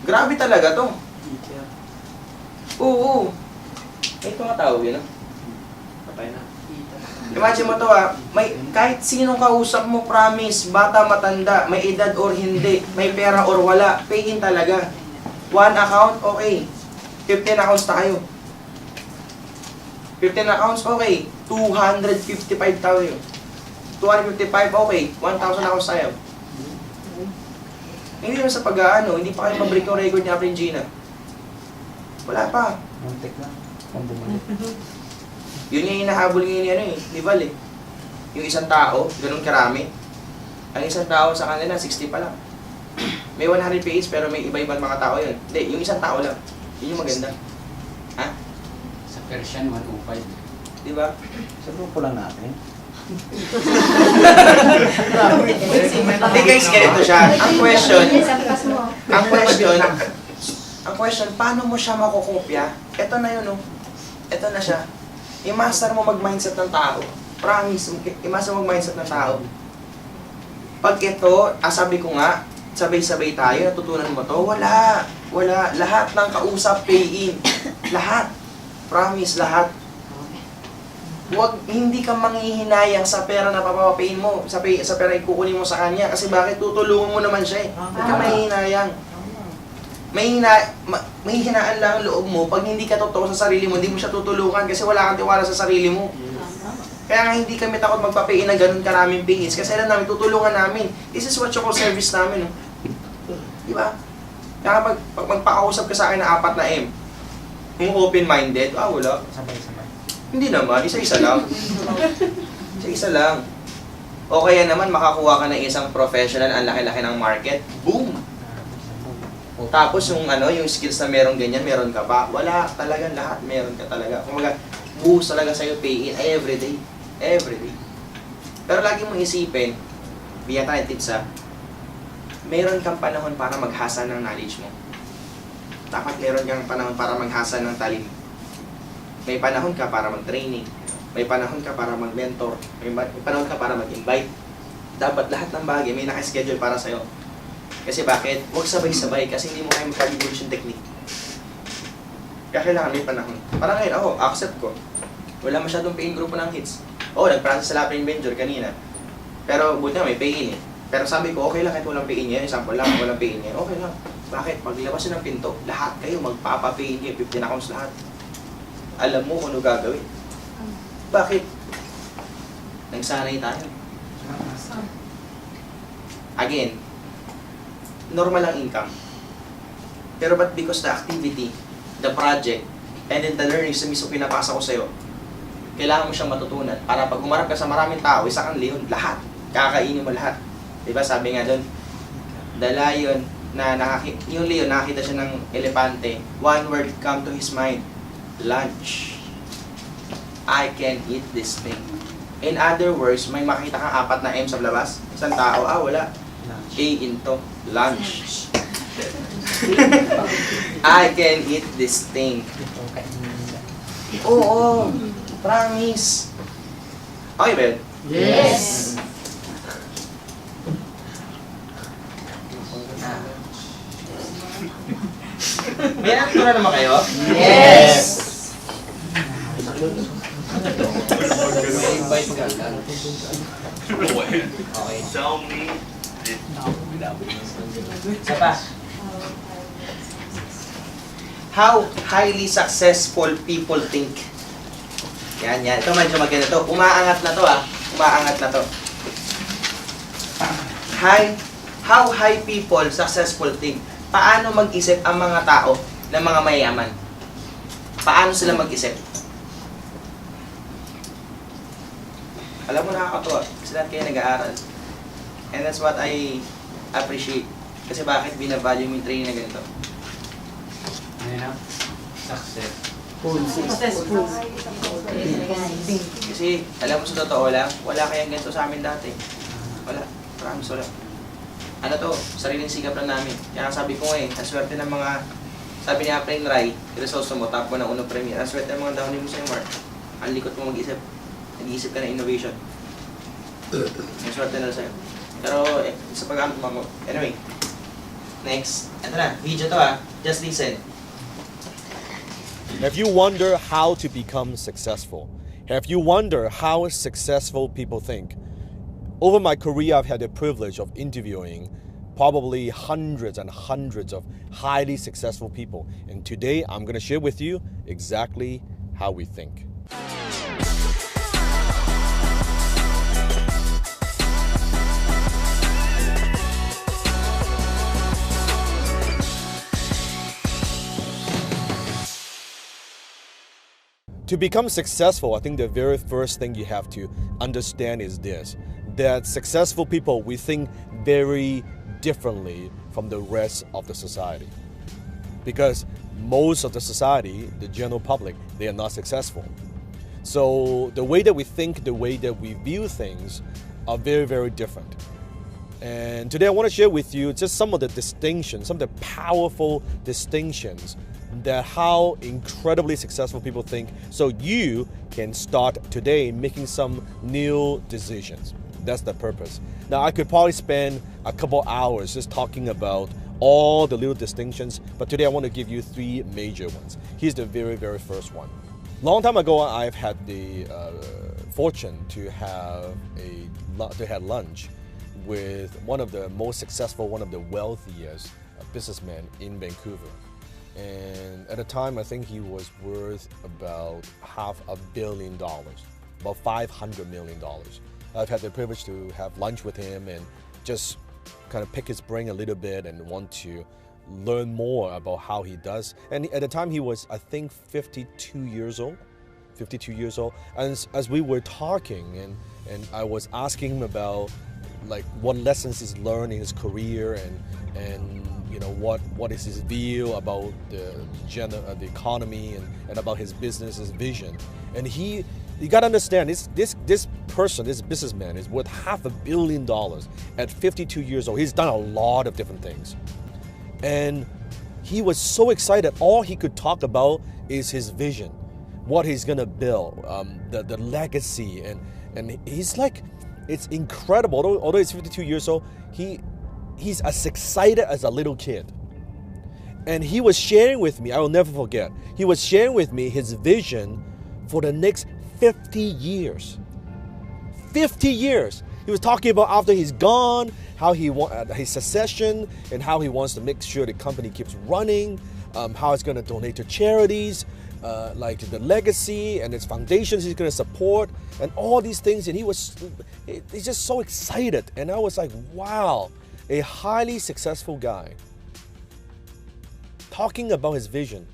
Grabe talaga to. Oo. Ito nga tawag yun, Patay na. Imagine mo to kahit sinong kausap mo, promise, bata, matanda, may edad or hindi, may pera or wala, pay-in talaga. 1 account, okay. 15 accounts tayo. 15 accounts, okay. 255 tayo. 255, okay. 1,000 accounts tayo. Hindi naman sa hindi pa kayo mabreak yung record ni Aprin Gina. Wala pa. Muntik na. Kung bumalik. Yun yung hinahabol ngayon ni Val Yung isang tao, ganun karami. Ang isang tao sa kanila, 60 pa lang. May 100 PH pero may iba-ibang mga tao yun. Hindi, yung isang tao lang. Yun yung maganda. Ha? Sa Persian, 105. Di ba? Sa grupo lang natin. Hindi guys, ganito siya. Ang question, paano mo siya makukopya? Ito na yun, Ito na siya. I-master mo mag-mindset ng tao. Promise, i-master mo mag-mindset ng tao. Pag ito, sabi ko nga, sabay-sabay tayo, natutunan mo to, wala. Lahat ng kausap, pay-in. Lahat. Promise, lahat. Hindi ka manghihinayang sa pera na papapain mo, sa pera ikukunin mo sa kanya. Kasi bakit? Tutulungan mo naman siya Huwag ka mahihinayang. Mahihinaan lang ang loob mo pag hindi ka totoo sa sarili mo, hindi mo siya tutulungan kasi wala kang tiwala sa sarili mo. Kaya nga hindi kami takot magpapain na ganun karaming pingis kasi alam namin, tutulungan namin. This is what you call service namin. Di ba? Kaya pag magpakausap ka sa akin na 4 na M, yung open-minded, wala. Sabay-sabay. Hindi naman, isa-isa lang. Isa-isa lang. O kaya naman makakuha ka ng isang professional, ang laki-laki ng market, boom! Tapos yung yung skills na meron ganyan, meron ka pa. Wala talaga lahat, meron ka talaga. Kumaga, buhos talaga sa'yo pay-in every day. Every day. Pero lagi mong isipin, bigyan tayo tips meron kang panahon para maghasa ng knowledge mo. Dapat meron kang panahon para maghasa ng talent. May panahon ka para mag-training. May panahon ka para mag-mentor. May panahon ka para mag-invite. Dapat lahat ng bagay may naka-schedule para sa'yo. Kasi bakit? Huwag sabay-sabay kasi hindi mo kaya mag-calculate yung technique. Kaya kailangan may panahon. Parang ngayon ako, accept ko. Wala masyadong pay-in grupo ng hits. Nag-process sa Lapin Venture kanina. Pero buti na may pay-in Pero sabi ko, okay lang kahit walang pay-in yan. Example lang, walang pay-in yan. Okay lang. Bakit? Paglabas nyo ng pinto, lahat kayo magpapa-pay-in kayo. 15 accounts lahat. Alam mo kung ano gagawin. Bakit? Nagsanay tayo. Again, normal ang income. Pero but because the activity, the project, and then the learnings na mismo pinapasa ko sa'yo, kailangan mo siyang matutunan para pag humarap ka sa maraming tao, isa kang leon, lahat. Kakainin mo lahat. Diba sabi nga doon, the lion yung Leo, nakakita siya ng elepante, one word come to his mind, lunch. I can eat this thing. In other words, may makita kang 4 na M sa labas. Isang tao, wala. A into lunch. I can eat this thing. Oo, promise. Okay, Ben? Yes. May naktura naman kayo? Yes. Invite ka. Okay. Tell me. Isa pa. How highly successful people think. Yan. Ito medyo maganda to. Umaangat na to Umaangat na to. How high people successful think. Paano mag-isip ang mga tao ng mga mayayaman? Paano sila mag-isip? Alam mo, nakakatuwa. Kasi lahat kayo nag-aaral. And that's what I appreciate. Kasi bakit binavalue mo yung training na ganito? Ano na? Success. Successful. Kasi, alam mo sa totoo lang, wala kayang ganito sa amin dati. Wala. Promise, wala. Ano to, sariling sikap lang namin. Kaya sabi ko ang swerte ng mga, sabi ni Apren Rai, Crisostomo, top mo ng unang premier, ang swerte ng mga downy mo sa'yo, Mark. Ang likot mo mag-isip. Nag-iisip ka ng innovation. Ang swerte na sa'yo. Pero, sa pag-amit mo. Anyway, next. Ito na, video to Just listen. Have you wonder how to become successful? Have you wonder how successful people think? Over my career, I've had the privilege of interviewing probably hundreds and hundreds of highly successful people. And today, I'm going to share with you exactly how we think. To become successful, I think the very first thing you have to understand is this, that successful people, we think very differently from the rest of the society. Because most of the society, the general public, they are not successful. So the way that we think, the way that we view things are very, very different. And today I want to share with you just some of the distinctions, some of the powerful distinctions that how incredibly successful people think, so you can start today making some new decisions. That's the purpose. Now, I could probably spend a couple hours just talking about all the little distinctions, but today I want to give you 3 major ones. Here's the very, very first one. Long time ago, I've had the fortune to have lunch with one of the most successful, one of the wealthiest businessmen in Vancouver. And at the time, I think he was worth about $500 million, about $500 million. I've had the privilege to have lunch with him and just kind of pick his brain a little bit and want to learn more about how he does. And at the time, he was, I think, 52 years old. And as we were talking, and I was asking him about like what lessons he's learned in his career and you know what is his view about the economy and about his business, his vision. And you got to understand this person, this businessman is worth $500 million at 52 years old. He's done a lot of different things. And he was so excited. All he could talk about is his vision, what he's gonna build, the legacy, and he's like, it's incredible. Although he's 52 years old, he's as excited as a little kid. And he was sharing with me, I will never forget, he was sharing with me his vision for the next 50 years. 50 years. He was talking about after he's gone, how he wants his succession, and how he wants to make sure the company keeps running, how it's going to donate to charities, like the legacy and its foundations he's going to support, and all these things. And he's just so excited. And I was like, wow, a highly successful guy talking about his vision.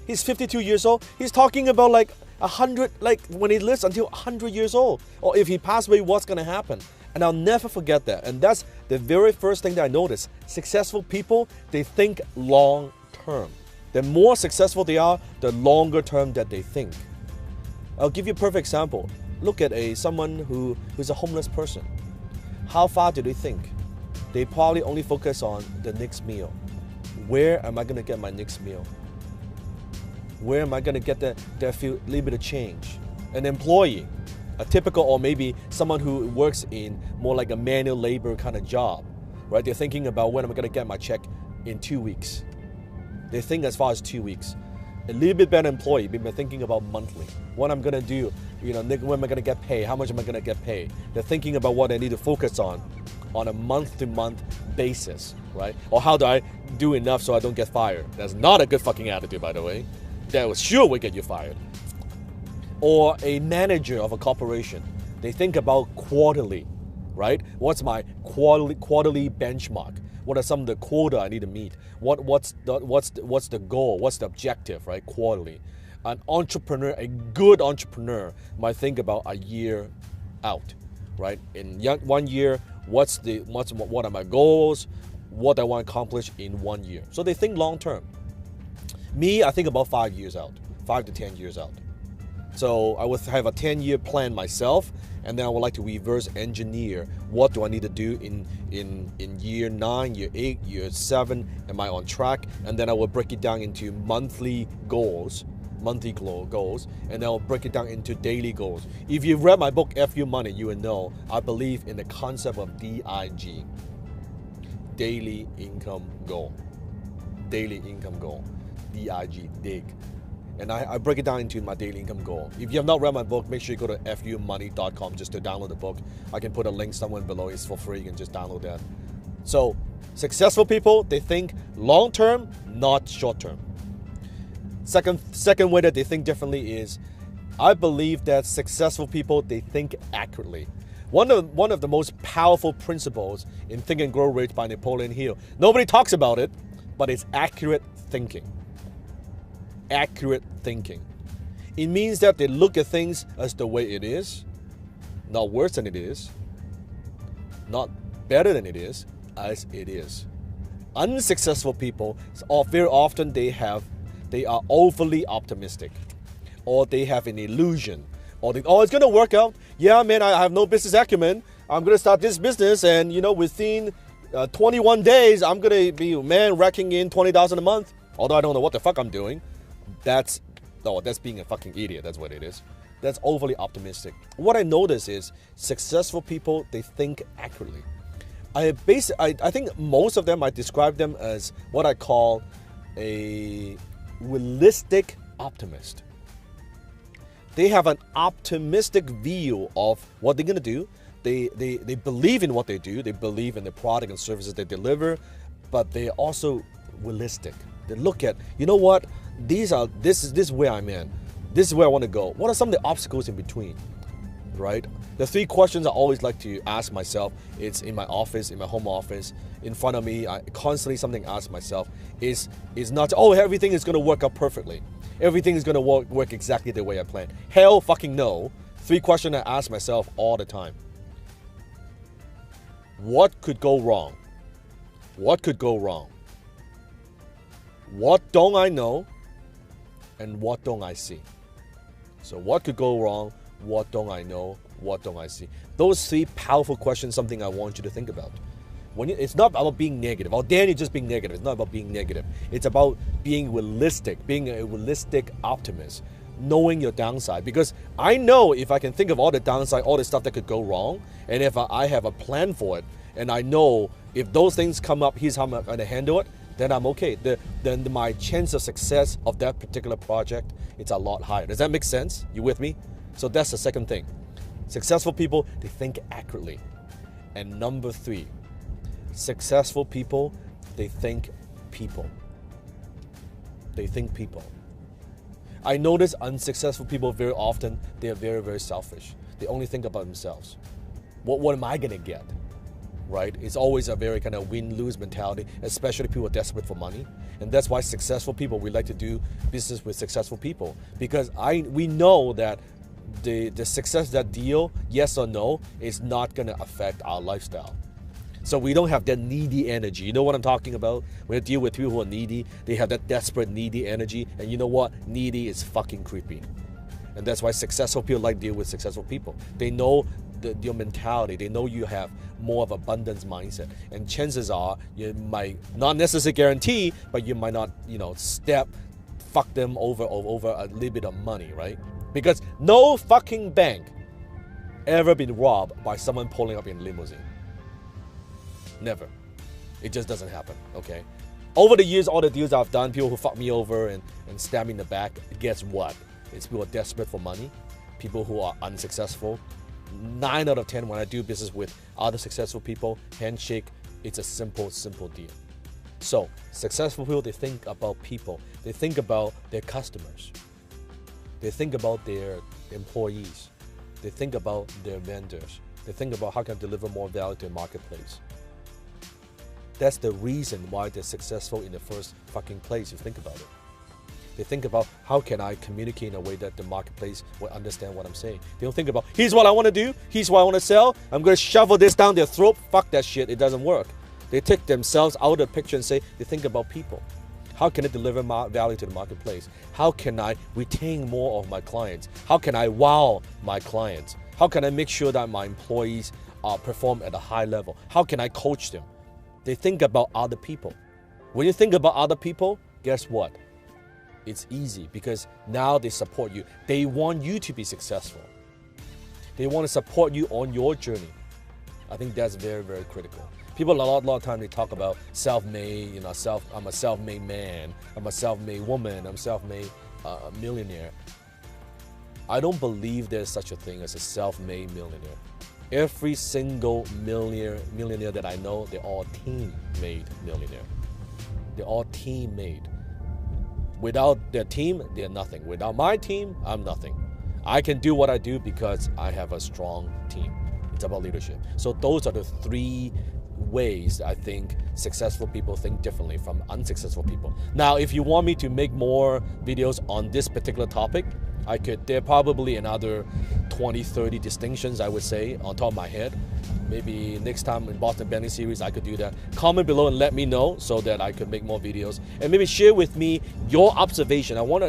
He's 52 years old. He's talking about like 100, like when he lives until 100 years old, or if he passed away, what's going to happen. And I'll never forget that. And that's the very first thing that I noticed. Successful people, they think long term. The more successful they are, the longer term that they think. I'll give you a perfect example. Look at someone who's a homeless person. How far do they think? They probably only focus on the next meal. Where am I going to get my next meal? Where am I going to get that few little bit of change? An employee, a typical, or maybe someone who works in more like a manual labor kind of job, right? They're thinking about when am I going to get my check in 2 weeks. They think as far as 2 weeks. A little bit better employee, maybe thinking about monthly. What I'm going to do, when am I going to get paid? How much am I going to get paid? They're thinking about what they need to focus on a month-to-month basis, right? Or how do I do enough so I don't get fired? That's not a good fucking attitude, by the way. That will sure will get you fired. Or a manager of a corporation. They think about quarterly, right? What's my quarterly benchmark? What are some of the quota I need to meet? What's the goal? What's the objective, right? Quarterly. An entrepreneur, a good entrepreneur, might think about a year out, right? In 1 year, what are my goals? What I want to accomplish in 1 year. So they think long term. Me, I think about 5 years out, 5 to 10 years out. So I would have a 10-year plan myself, and then I would like to reverse engineer what do I need to do in year 9, year 8, year 7, am I on track? And then I will break it down into monthly goals, and then I'll break it down into daily goals. If you've read my book, FU Money, you will know I believe in the concept of DIG, Daily Income Goal. Daily Income Goal, DIG, dig. And I break it down into my daily income goal. If you have not read my book, make sure you go to fumoney.com just to download the book. I can put a link somewhere below. It's for free. You can just download that. So, successful people, they think long term, not short term. Second way that they think differently is, I believe that successful people, they think accurately. One of the most powerful principles in Think and Grow Rich by Napoleon Hill. Nobody talks about it, but it's accurate thinking. Accurate thinking. It means that they look at things as the way it is, not worse than it is, not better than it is, as it is. Unsuccessful people, very often they are overly optimistic, or they have an illusion, or it's gonna work out. Yeah, man, I have no business acumen. I'm gonna start this business, and within 21 days, I'm gonna be racking in $20,000 a month. Although I don't know what the fuck I'm doing. That's being a fucking idiot. That's what it is. That's overly optimistic. What I notice is successful people, they think accurately. I think most of them, I describe them as what I call a realistic optimist. They have an optimistic view of what they're gonna do. They believe in what they do. They believe in the product and services they deliver, but they're also realistic. They look at, what? This is where I'm in. This is where I want to go. What are some of the obstacles in between? Right? The 3 questions I always like to ask myself, it's in my office, in my home office, in front of me, I constantly something I ask myself is not, everything is going to work out perfectly. Everything is going to work exactly the way I planned. Hell fucking no. 3 questions I ask myself all the time. What could go wrong? What could go wrong? What don't I know? And what don't I see? So what could go wrong? What don't I know? What don't I see? Those 3 powerful questions, something I want you to think about. It's not about being negative. Or Danny just being negative. It's not about being negative. It's about being realistic, being a realistic optimist, knowing your downside. Because I know if I can think of all the downside, all the stuff that could go wrong, and if I have a plan for it, and I know if those things come up, here's how I'm going to handle it, then I'm okay. Then my chance of success of that particular project, it's a lot higher. Does that make sense? You with me? So that's the second thing. Successful people, they think accurately. And number 3, successful people, they think people. They think people. I notice unsuccessful people very often, they are very, very selfish. They only think about themselves. What am I going to get? Right? It's always a very kind of win-lose mentality, especially people are desperate for money. And that's why successful people, we like to do business with successful people. Because we know that the success of that deal, yes or no, is not going to affect our lifestyle. So we don't have that needy energy. You know what I'm talking about? When you deal with people who are needy, they have that desperate, needy energy. And you know what? Needy is fucking creepy. And that's why successful people like deal with successful people. They know your mentality. They know you have more of abundance mindset. And chances are, you might not necessarily guarantee, but you might not, fuck them over a little bit of money, right? Because no fucking bank ever been robbed by someone pulling up in a limousine. Never. It just doesn't happen, okay? Over the years, all the deals I've done, people who fuck me over and stab me in the back, guess what? It's people who are desperate for money, people who are unsuccessful. 9 out of 10 when I do business with other successful people, handshake, it's a simple deal. So, successful people, they think about people. They think about their customers. They think about their employees. They think about their vendors. They think about how can I deliver more value to the marketplace. That's the reason why they're successful in the first fucking place, if you think about it. They think about how can I communicate in a way that the marketplace will understand what I'm saying. They don't think about, here's what I want to do, here's what I want to sell, I'm going to shovel this down their throat. Fuck that shit, it doesn't work. They take themselves out of the picture and say, they think about people. How can I deliver value to the marketplace? How can I retain more of my clients? How can I wow my clients? How can I make sure that my employees perform at a high level? How can I coach them? They think about other people. When you think about other people, guess what? It's easy because now they support you. They want you to be successful. They want to support you on your journey. I think that's very, very critical. People a lot of time they talk about self-made, I'm a self-made man, I'm a self-made woman, I'm a self-made millionaire. I don't believe there's such a thing as a self-made millionaire. Every single millionaire that I know, they're all team-made millionaire. They're all team-made. Without their team, they're nothing. Without my team, I'm nothing. I can do what I do because I have a strong team. It's about leadership. So those are the 3 ways I think successful people think differently from unsuccessful people. Now, if you want me to make more videos on this particular topic, there are probably another 20, 30 distinctions, I would say, on top of my head. Maybe next time in Boston Branding Series, I could do that. Comment below and let me know so that I could make more videos. And maybe share with me your observation. I want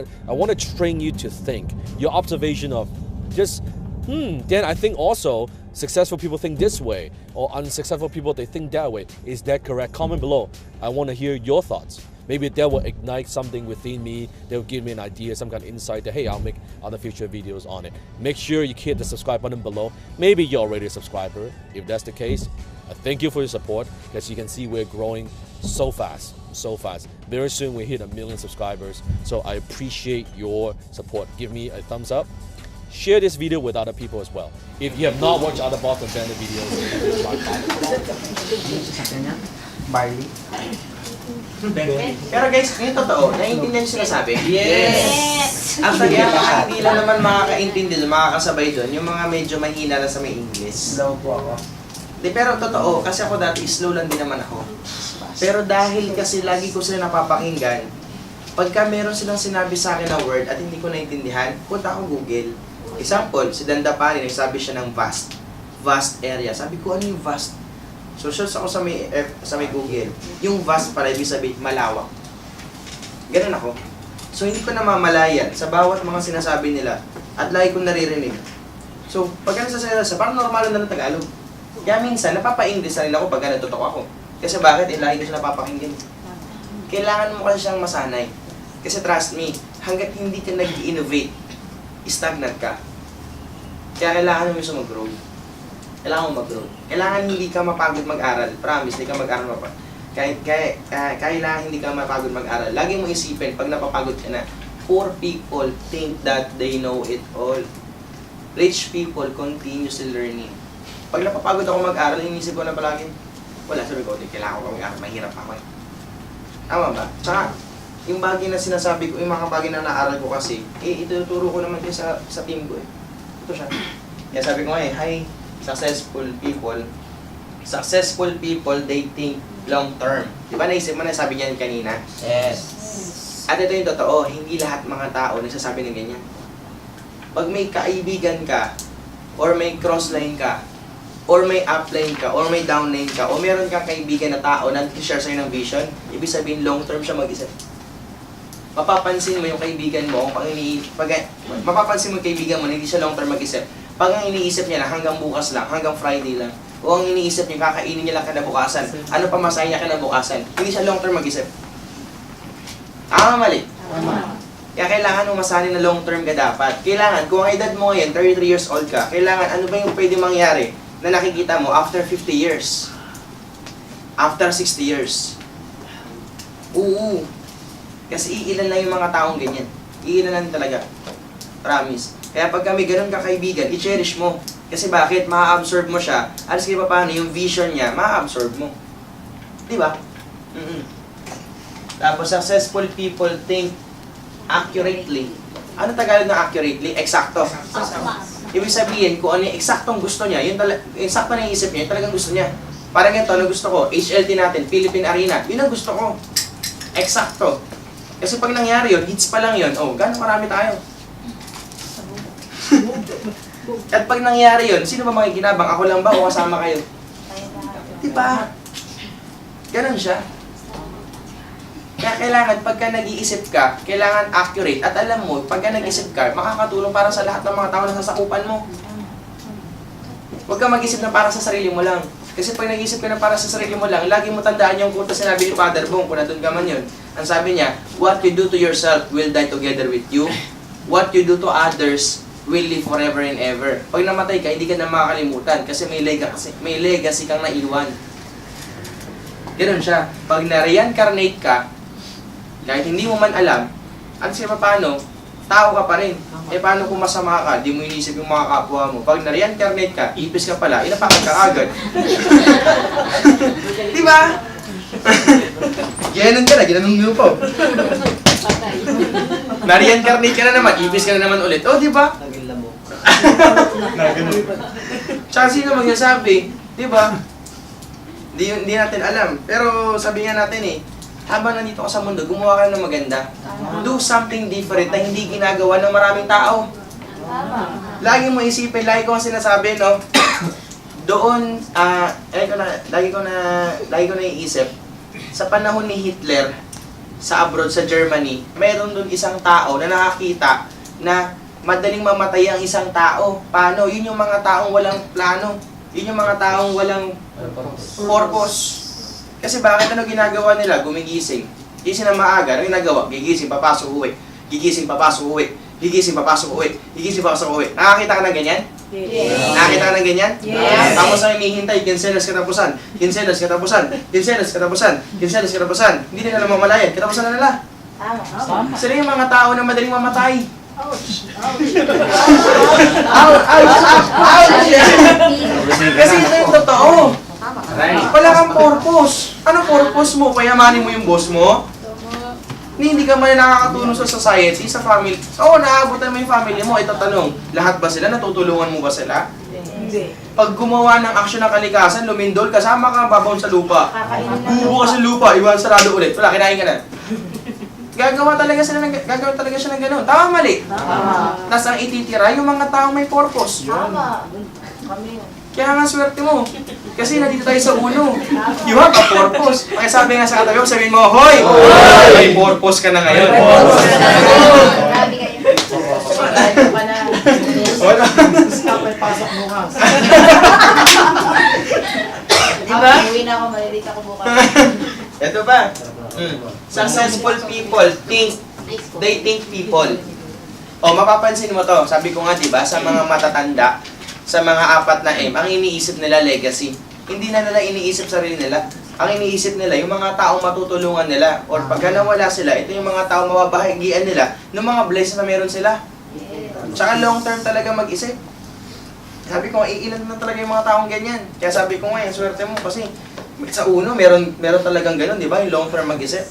to train you to think. Your observation of just, then I think also successful people think this way, or unsuccessful people, they think that way. Is that correct? Comment below. I want to hear your thoughts. Maybe that will ignite something within me. That will give me an idea, some kind of insight that, hey, I'll make other future videos on it. Make sure you hit the subscribe button below. Maybe you're already a subscriber. If that's the case, thank you for your support. As you can see, we're growing so fast. Very soon we hit 1 million subscribers. So I appreciate your support. Give me a thumbs up. Share this video with other people as well. If you have not watched other Boston Branding videos, Barley. Pero guys, yung totoo, naiintindihan yung sinasabi? Yes! Actually, hindi lang naman makakaintindi doon, makakasabay doon, yung mga medyo mahina lang sa may English. Slow po ako. Pero totoo, kasi ako dati slow lang din naman ako. Pero dahil kasi lagi ko sila napapakinggan, pagka meron silang sinabi sa akin na word at hindi ko naintindihan, punta ako Google. Example, si Dandapani, nagsabi siya ng vast area. Sabi ko, ano yung vast? So, search ako sa may Google. Yung vast para ibig sabihin, malawak. Ganun ako. So, hindi ko namamalayan sa bawat mga sinasabi nila at lagi kong naririnig. So, pagka nasasalita sa parang normal na ng Tagalog. Kaya minsan, napapa-English na rin ako pagka natutok ako. Kasi bakit? Lagi ko siya napapakinggan. Kailangan mo kasi siyang masanay. Kasi trust me, hanggat hindi ka nag-innovate, stagnant ka. Kaya kailangan mo siya mag-grow. Kailangan mo mag-grow. Kailangan hindi ka mapagod mag-aral. Promise, hindi ka mag-aral kailangan hindi ka mapagod mag-aral. Lagi mo isipin, pag napapagod ka na, poor people think that they know it all. Rich people continuously learning. Pag napapagod ako mag-aral, inisip ko na palagi, wala, sabi ko, kailangan ko mag-aral, mahirap ako eh. Tama ba? Tsaka, yung bagay na sinasabi ko, yung mga bagay na naaral ko kasi, ituturo ko naman din sa team ko eh. Ito siya. Kaya sabi ko hi, successful people, they think long term. Di ba naisip mo na sabi niyan kanina? Yes. At ito yung totoo, hindi lahat mga tao nagsasabi ng ganyan. Pag may kaibigan ka, or may crossline ka, or may upline ka, or may downline ka, o meron kang kaibigan na tao na nag-share sa'yo ng vision, ibig sabihin long term siya mag-isip. Mapapansin mo yung kaibigan mo, mapapansin mo yung kaibigan mo na hindi siya long term mag-isip. Pag ang iniisip niya na hanggang bukas lang, hanggang Friday lang, o ang iniisip niya kakainin niya lang kinabukasan, ano pa masaya niya kinabukasan, hindi siya long term mag-isip. Mali. Kaya kailangan mo masanay na long term ka dapat. Kailangan, kung ang edad mo ngayon, 33 years old ka, kailangan ano ba yung pwede mangyari na nakikita mo after 50 years? After 60 years? Oo. Kasi iilan lang yung mga taong ganyan. Iilan lang talaga. Promise. Kaya pag kami ganun kakaibigan, i-cherish mo. Kasi bakit? Ma-absorb mo siya. Alas kayo paano yung vision niya, ma-absorb mo. Di ba? Tapos, successful people think accurately. Ano Tagalog ng accurately? Eksakto. Ibig sabihin, kung ano yung eksaktong gusto niya, yung eksakto na iisip niya, yung talagang gusto niya. Parang ito, ano gusto ko? HLT natin, Philippine Arena. Yun ang gusto ko. Eksakto. Kasi pag nangyari yun, hits pa lang yun, oh, gano'ng karami tayo? At pag nangyari yun, sino ba makikinabang? Ako lang ba o kasama kayo? Diba? Ganon siya. Kaya kailangan, pagka nag-iisip ka, kailangan accurate. At alam mo, pagka nag-isip ka, makakatulong para sa lahat ng mga tao na sasakupan mo. Huwag ka mag-isip na para sa sarili mo lang. Kasi pag nag-isip ka na para sa sarili mo lang, lagi mo tandaan yung quote na sinabi ni Father Bong, kung nandun ka man yun. Ang sabi niya, what you do to yourself will die together with you. What you do to others will live forever and ever. Pag namatay ka, hindi ka na makakalimutan kasi may legacy kang naiwan. Ganoon siya. Pag na-reincarnate ka, kahit hindi mo man alam, at siya paano, tao ka pa rin. Eh paano kung masama ka, di mo inisip yung mga kapwa mo. Pag na-reincarnate ka, ipis ka pala, inapakan ka agad. Di ba? Ginanon ka na, ginanong mo po. Na-reincarnate ka na naman, ipis ka na naman ulit. Oh, di ba? Tsaka sino magsasabi? Di ba? Hindi natin alam. Pero sabi nga natin eh, habang nandito ka sa mundo, gumawa ka ng maganda. Do something different na hindi ginagawa ng maraming tao. Lagi mo isipin, lagi ko ang sinasabi, no? Doon, lagi ko na iisip, sa panahon ni Hitler, sa abroad, sa Germany, mayroon doon isang tao na nakakita na madaling mamatay ang isang tao. Paano? Yun yung mga taong walang plano. Yun yung mga taong walang purpose. Kasi bakit ano ginagawa nila? Gumigising. Gising na maaga. Ano ginagawa? Gigising, papasok, uwi. Gigising, papasok, uwi. Gigising, papasok, uwi. Gigising, papasok, uwi. Nakakita ka ng ganyan? Yes. Nakakita ka ng ganyan? Yes. Tapos ang hinihintay, kinselas katapusan. Kinselas katapusan. Kinselas katapusan. Kinselas katapusan. Hindi nila namamalayan. Katapusan na nila. Tama. Sila yung mga tao na madaling mamatay. Ouch. Kasi ito yung totoo. Right. Wala kang purpose. Ano purpose mo? Payamanin mo yung boss mo? Hindi ka man nakakatulong sa society, sa family. Oo, naabutan mo yung family mo. Ito tanong, lahat ba sila? Natutulungan mo ba sila? Hindi. Pag gumawa ng aksyon ng kalikasan, lumindol, kasama ka, babaon sa lupa. Kakainin na Bubo ka sa lupa, iwan sarado ulit. Wala, kinain ka na. Gagawa talaga siya ng gano'n. Tama, mali. Tama. Tapos ang ititira, yung mga taong may purpose. Tama. Kami. Kaya nga swerte mo. Kasi nandito tayo sa uno. You have a purpose. Kaya sabi nga sa katabi mo, sabihin mo, hoy! May purpose ka na ngayon. Grabe kayo. Malayo pa na. Wala. May pasok bukas. Diba? Uwi na ako, malilate ako bukas. Ito ba? Successful people they think people. O, mapapansin mo to. Sabi ko nga, diba, sa mga matatanda, sa mga 4 na M, ang iniisip nila legacy. Hindi na nila iniisip sarili nila. Ang iniisip nila, yung mga taong matutulungan nila. Or pagka nawala sila, ito yung mga taong mababahagian nila ng mga blessings na meron sila. Tsaka long term talaga mag-isip. Sabi ko, iilan na talaga yung mga taong ganyan. Kaya sabi ko nga, yung swerte mo kasi sa uno, meron talagang ganun, di ba? Yung long term mag-isip.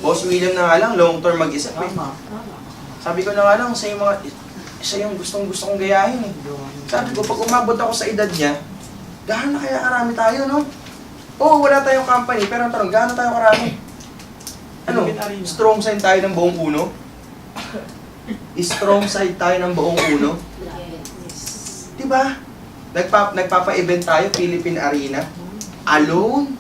Boss William na nga lang, long term mag-isip. Eh. Sabi ko na nga lang, siya yung gusto kong gayahin eh. Sabi ko, pag umabot ako sa edad niya, gaano na kaya karami tayo, no? Oo, wala tayong company, pero ang tanong, gaano tayo karami? Ano? Strong sign tayo ng buong uno? Strong side tayo ng buong uno. Yes. Diba? Nagpapa-event tayo, Philippine Arena. Alone.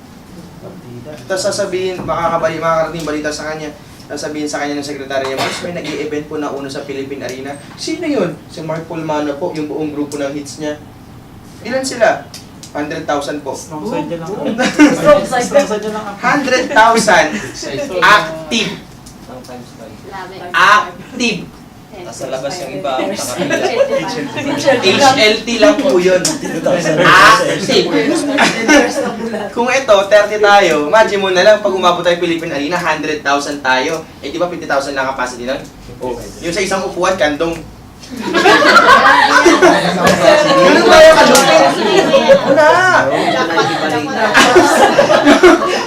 Tapos sasabihin, makakarating balita sa kanya. Sasabihin sa kanya ng sekretary niya, Mars, may nag-i-event po na uno sa Philippine Arena. Sino yun? Si Mark Pulmano po, yung buong grupo ng hits niya. Ilan sila? 100,000 po. Strong side niya lang. Strong side. Strong side niya lang. 100,000 active. Sometimes like, Active. nasa labas yung iba, HLT lang po yun. Active. Kung ito, 30 tayo, imagine mo na lang, pag umabot tayo Philippine Arena, 100,000 tayo. Eh, di ba 50,000 lang capacity nun? Oh. Yung sa isang upuan, kandong. Ganun ba yung kalupin? Wala!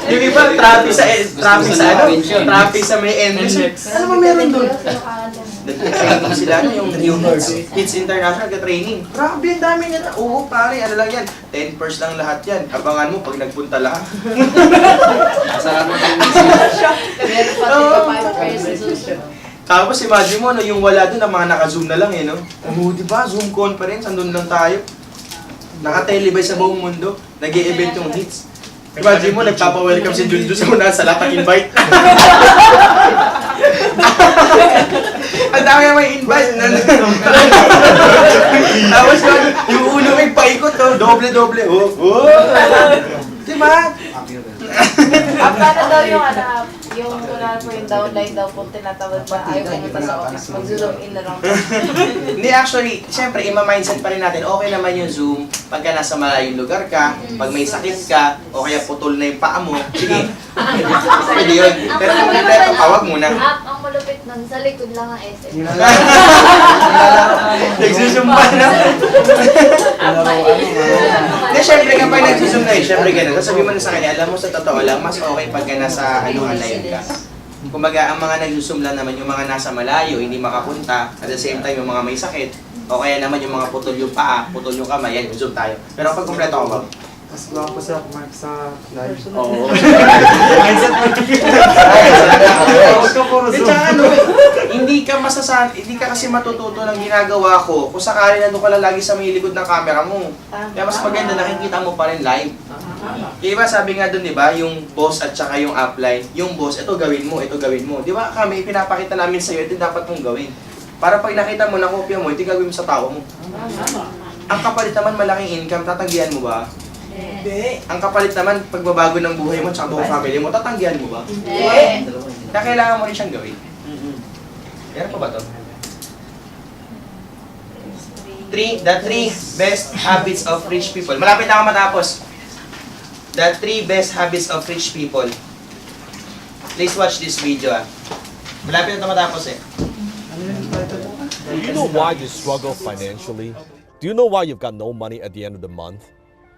Yung iba, traffic sa may entrance. Ano ba meron doon? Nag-training sila, yung Hits International nag-training. Grabe, ang dami yan. Oo, pare, ano lang yan. 10 pers lang lahat yan. Abangan mo pag nagpunta lahat. masarap na Meron pa tika 5 pesos. Tapos imagine mo, no, yung wala doon, ang mga naka-zoom na lang eh, no? Oo, di ba? Zoom conference, andun lang tayo. Naka-televise sa buong mundo. Nag-i-event yung hits. Imagine mo, nagpapa-welcome si Junjun sa una sa lahat ng invite. Ang dami na may invite. Tapos yung uno may paikot, no? Doble-doble. Oh. Di ba? Paano daw yung yung kunwari po yung downline daw po tinatawag na ayaw pumunta sa office, mag-zoom in na lang. Hindi, actually, siyempre, ima-mindset pa rin natin, okay naman yung Zoom pagka nasa malayong lugar ka, pag may sakit ka, o kaya putol na yung paa mo, sige. Pwede yun. Pero kung hindi tayo, tawag muna. Ang malupit nun, sa likod lang ang SM. Nagsusumba na. Hindi, syempre kapag nagsusum na syempre ganun. Sasabihin mo na sa kanya, alam mo sa totoo lang, mas okay pagka nasa live ka. Kumbaga, ang mga nagsusum lang naman, yung mga nasa malayo, hindi makapunta, at the same time, yung mga may sakit, o kaya naman yung mga putol yung paa, putol yung kamay, yan, zoom tayo. Pero kapag kumpleto ako, Bob. Mas wala po sa live. Oo. Mindset mo. Huwag ka puro Hindi, zoom. tsaka ano, hindi ka kasi matututo ng ginagawa ko kung sakali nandun ka lang lagi sa may likod ng camera mo. Kaya mas maganda nakikita mo pa rin live. Kaya ba sabi nga dun, di ba, yung boss at saka yung upline, yung boss, ito gawin mo, ito gawin mo. Di ba kami, pinapakita namin sa'yo, ito dapat mong gawin. Para pag nakita mo, nakopya mo, ito gagawin mo sa tao mo. Ang kapalit naman malaking income, tatanggihan mo ba? Hindi. Ang kapalit naman, pagbabago ng buhay mo at buong family mo, tatanggihan mo ba? Hindi. Kaya kailangan mo rin siyang gawin. Meron pa ba ito? The three best habits of rich people. Malapit na ako matapos. The 3 best habits of rich people. Please watch this video. Malapit na ito matapos eh. Do you know why you struggle financially? Do you know why you've got no money at the end of the month?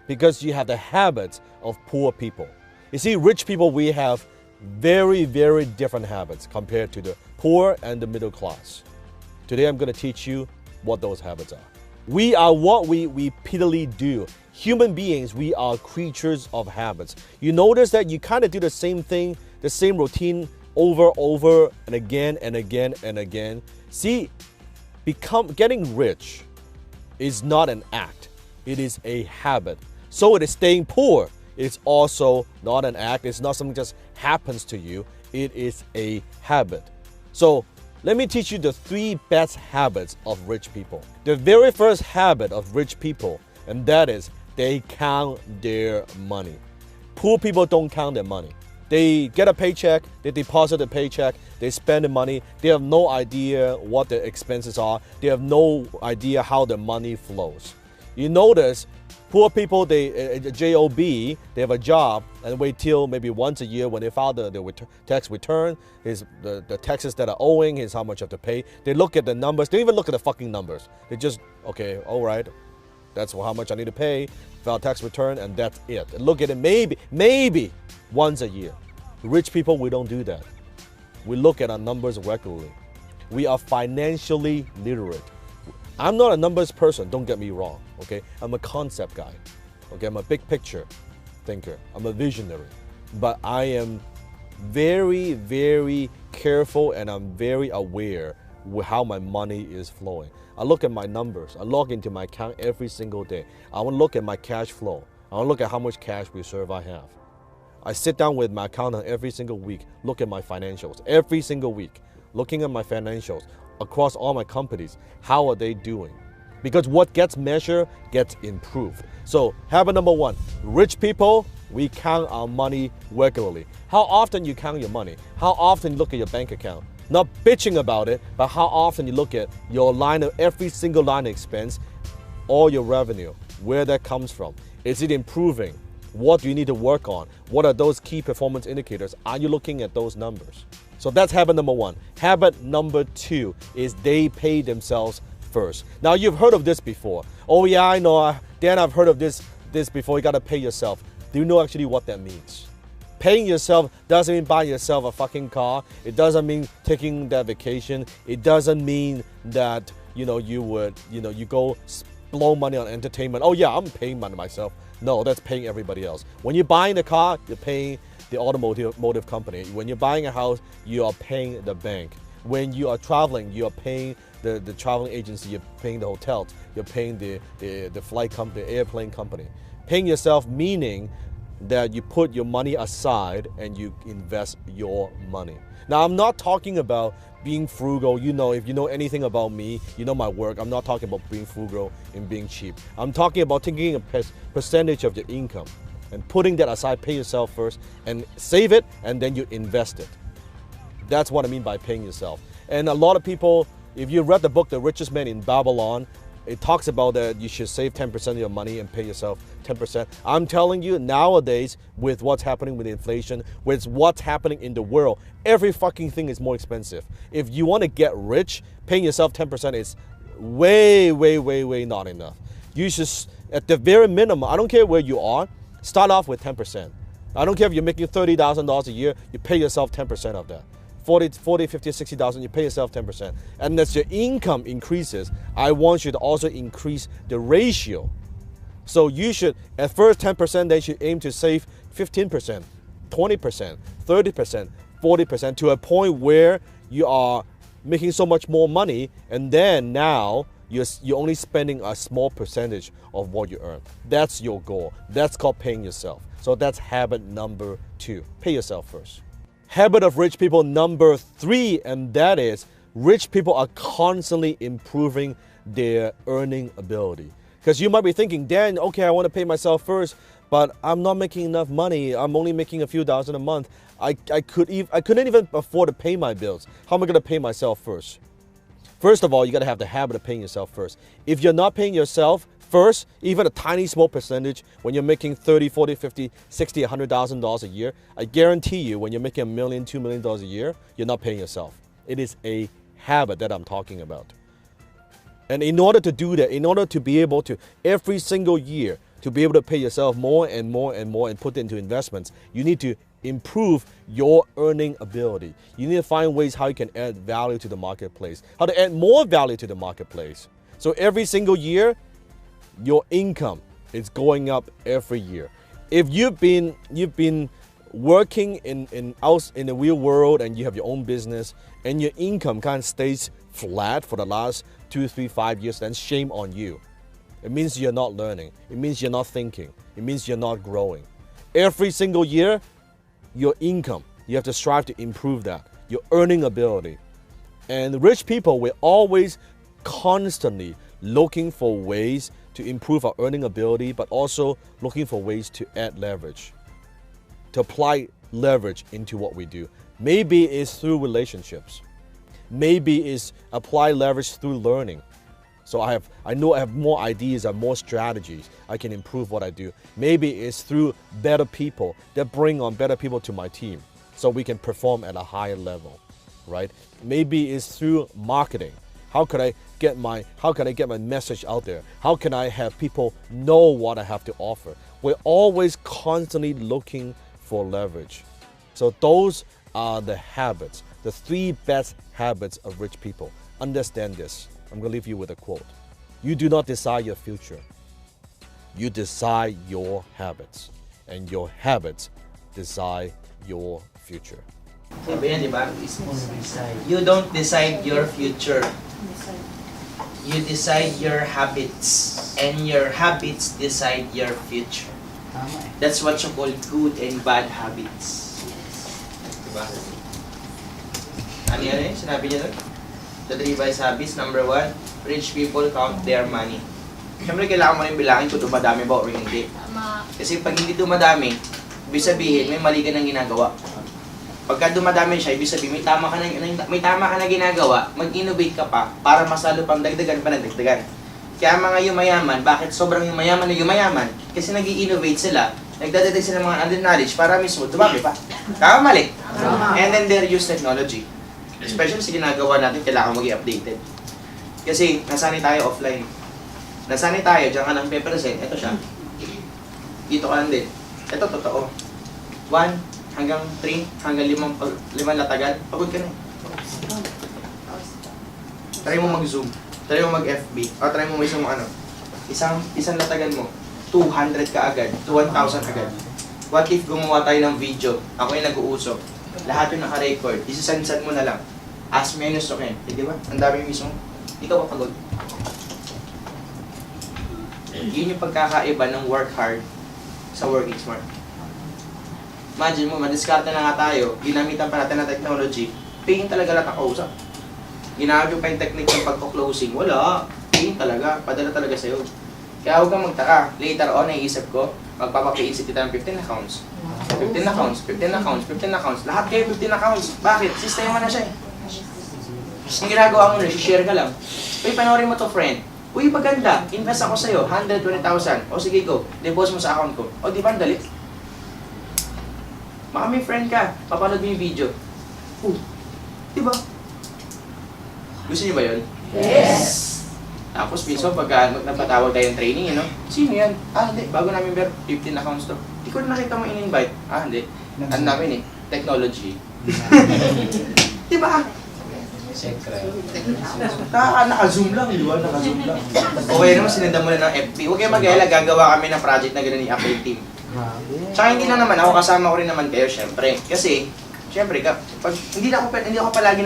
Because you have the habits of poor people. You see, rich people, we have very, very different habits compared to the poor and the middle class. Today, I'm going to teach you what those habits are. We are what we repeatedly do. Human beings, we are creatures of habits. You notice that you kind of do the same thing, the same routine over and again and again and again. See, getting rich is not an act. It is a habit. So it is staying poor. It's also not an act. It's not something that just happens to you. It is a habit. So let me teach you the 3 best habits of rich people. The very first habit of rich people, and that is they count their money. Poor people don't count their money. They get a paycheck, they deposit the paycheck, they spend the money, they have no idea what their expenses are, they have no idea how the money flows. You notice, poor people, JOB, they have a job and wait till maybe once a year when they file the tax return, the taxes that are owing, is how much you have to pay. They look at the numbers, they don't even look at the fucking numbers. They just, okay, all right, that's how much I need to pay, file tax return, and that's it. Look at it maybe once a year. Rich people, we don't do that. We look at our numbers regularly. We are financially literate. I'm not a numbers person, don't get me wrong, okay? I'm a concept guy, okay? I'm a big picture thinker. I'm a visionary. But I am very, very careful and I'm very aware how my money is flowing. I look at my numbers. I log into my account every single day. I want to look at my cash flow. I want to look at how much cash reserve I have. I sit down with my accountant every single week, look at my financials every single week, looking at my financials across all my companies. How are they doing? Because what gets measured gets improved. So habit number one, rich people, we count our money regularly. How often you count your money? How often you look at your bank account? Not bitching about it, but how often you look at your line of every single line of expense, all your revenue, where that comes from. Is it improving? What do you need to work on? What are those key performance indicators? Are you looking at those numbers? So that's habit number one. Habit number two is they pay themselves first. Now you've heard of this before. Oh yeah, I know, Dan, I've heard of this before. You gotta pay yourself. Do you know actually what that means? Paying yourself doesn't mean buying yourself a fucking car. It doesn't mean taking that vacation. It doesn't mean that, you go blow money on entertainment. Oh yeah, I'm paying money myself. No, that's paying everybody else. When you're buying the car, you're paying the automotive company. When you're buying a house, you are paying the bank. When you are traveling, you are paying the traveling agency, you're paying the hotels, you're paying the flight company, the airplane company. Paying yourself meaning that you put your money aside and you invest your money. Now, I'm not talking about being frugal. If you know anything about me, you know my work. I'm not talking about being frugal and being cheap. I'm talking about taking a percentage of your income and putting that aside, pay yourself first, and save it, and then you invest it. That's what I mean by paying yourself. And a lot of people, if you read the book, The Richest Man in Babylon, it talks about that you should save 10% of your money and pay yourself 10%. I'm telling you, nowadays, with what's happening with inflation, with what's happening in the world, every fucking thing is more expensive. If you want to get rich, paying yourself 10% is way, way, way, way not enough. You should, at the very minimum, I don't care where you are, start off with 10%. I don't care if you're making $30,000 a year, you pay yourself 10% of that. 40, 50, 60,000, you pay yourself 10%. And as your income increases, I want you to also increase the ratio. So you should, at first 10%, then you should aim to save 15%, 20%, 30%, 40% to a point where you are making so much more money, and then now you're only spending a small percentage of what you earn. That's your goal. That's called paying yourself. So that's habit number two. Pay yourself first. Habit of rich people number three, and that is rich people are constantly improving their earning ability. Because you might be thinking, Dan, okay, I want to pay myself first, but I'm not making enough money. I'm only making a few thousand a month. I couldn't even afford to pay my bills. How am I going to pay myself first? First of all, you got to have the habit of paying yourself first. If you're not paying yourself first, even a tiny small percentage, when you're making 30, 40, 50, 60, $100,000 a year, I guarantee you when you're making $1 million, $2 million a year, you're not paying yourself. It is a habit that I'm talking about. And in order to do that, in order to be able to, every single year, to be able to pay yourself more and more and more and put into investments, you need to improve your earning ability. You need to find ways how you can add value to the marketplace, how to add more value to the marketplace. So every single year, your income is going up every year. If you've been working in the real world and you have your own business and your income kind of stays flat for the last 2, 3, 5 years, then shame on you. It means you're not learning. It means you're not thinking. It means you're not growing. Every single year, your income, you have to strive to improve that, your earning ability. And rich people will always constantly looking for ways to improve our earning ability, but also looking for ways to add leverage, to apply leverage into what we do. Maybe it's through relationships. Maybe it's apply leverage through learning. So I know I have more ideas, I have more strategies. I can improve what I do. Maybe it's through better people that bring on better people to my team so we can perform at a higher level, right? Maybe it's through marketing. How can I get my message out there? How can I have people know what I have to offer? We're always constantly looking for leverage. So those are the habits, the 3 best habits of rich people. Understand this. I'm going to leave you with a quote. You do not decide your future. You decide your habits. And your habits decide your future. Sabi niya, di ba? You don't decide your future. You decide your habits. And your habits decide your future. That's what you call good and bad habits. Diba? Ano yan eh? Sinabi niya doon? The 3 wise habits. Number 1, rich people count their money. Siyempre, kailangan mo rin bilangin kung dumadami ba o hindi. Kasi pag hindi dumadami, ibig sabihin, may mali ka nang ginagawa. Pagka dumadami siya, ibig sabihin, may tama ka na ginagawa, mag-innovate ka pa para mas lalo pang dagdagan pa ng dagdagan. Kaya mga yumayaman, bakit sobrang yumayaman na yumayaman? Kasi nag-i-innovate sila, nagdadagdag sila ng mga under knowledge para mismo dumami pa. Tama mali? And then they use technology. Especially sa ginagawa natin, kailangan maging updated. Kasi nasanay tayo offline. Nasanay tayo, diyan ka ng pe-present, ito siya. Dito ka lang din. Ito totoo. 1 hanggang 3, hanggang 5 latagan, pagod ka na eh. Try mo mag-zoom, try mo mag-FB, o try mo isang isang latagan mo, 200 ka agad, 1,000 agad. What if gumawa tayo ng video, ako yung nag-uusok, lahat yung naka-record, isasansan mo na lang, as minus okay, di ba? Ang dami mismo, ikaw pa pagod. Yun yung pagkakaiba ng work hard sa working smart. Imagine mo, madiskarte na nga tayo, ginamitan pa natin ng technology, paying talaga lahat ang kausap. Ginamit yung pa yung technique ng pagko-closing, wala, paying talaga, padala talaga sa'yo. Kaya huwag kang magtaka, later on, naisip ko, magpapapaisip kita ng 15 accounts. 15 accounts, 15 accounts, 15 accounts, lahat kayo 15 accounts. Bakit? Sistema na siya eh. Ang ginagawa mo na, share ka lang. Uy, panoorin mo to friend. Uy, maganda, invest ako sa'yo, 120,000. O sige go, deposit mo sa account ko. O di ba, ang dali? Baka may friend ka, papanood mo yung video. Diba? Gusto niyo ba yun? Yes! Tapos minsan pagka napatawag tayo ng training, sino yan? Hindi, bago namin 15 accounts to. Di ko na nakita mo in-invite. Hindi. Ano namin technology. Diba? Secret. Naka-zoom lang, di ba? Naka-zoom lang. Okay naman, sinenda mo na ng FB. Huwag kayo mag-alala, gagawa kami ng project na gano'n ni Apple Team. Tsaka hindi lang naman ako, kasama ko rin naman kayo, syempre. Kasi, syempre, pag, hindi ako palagi.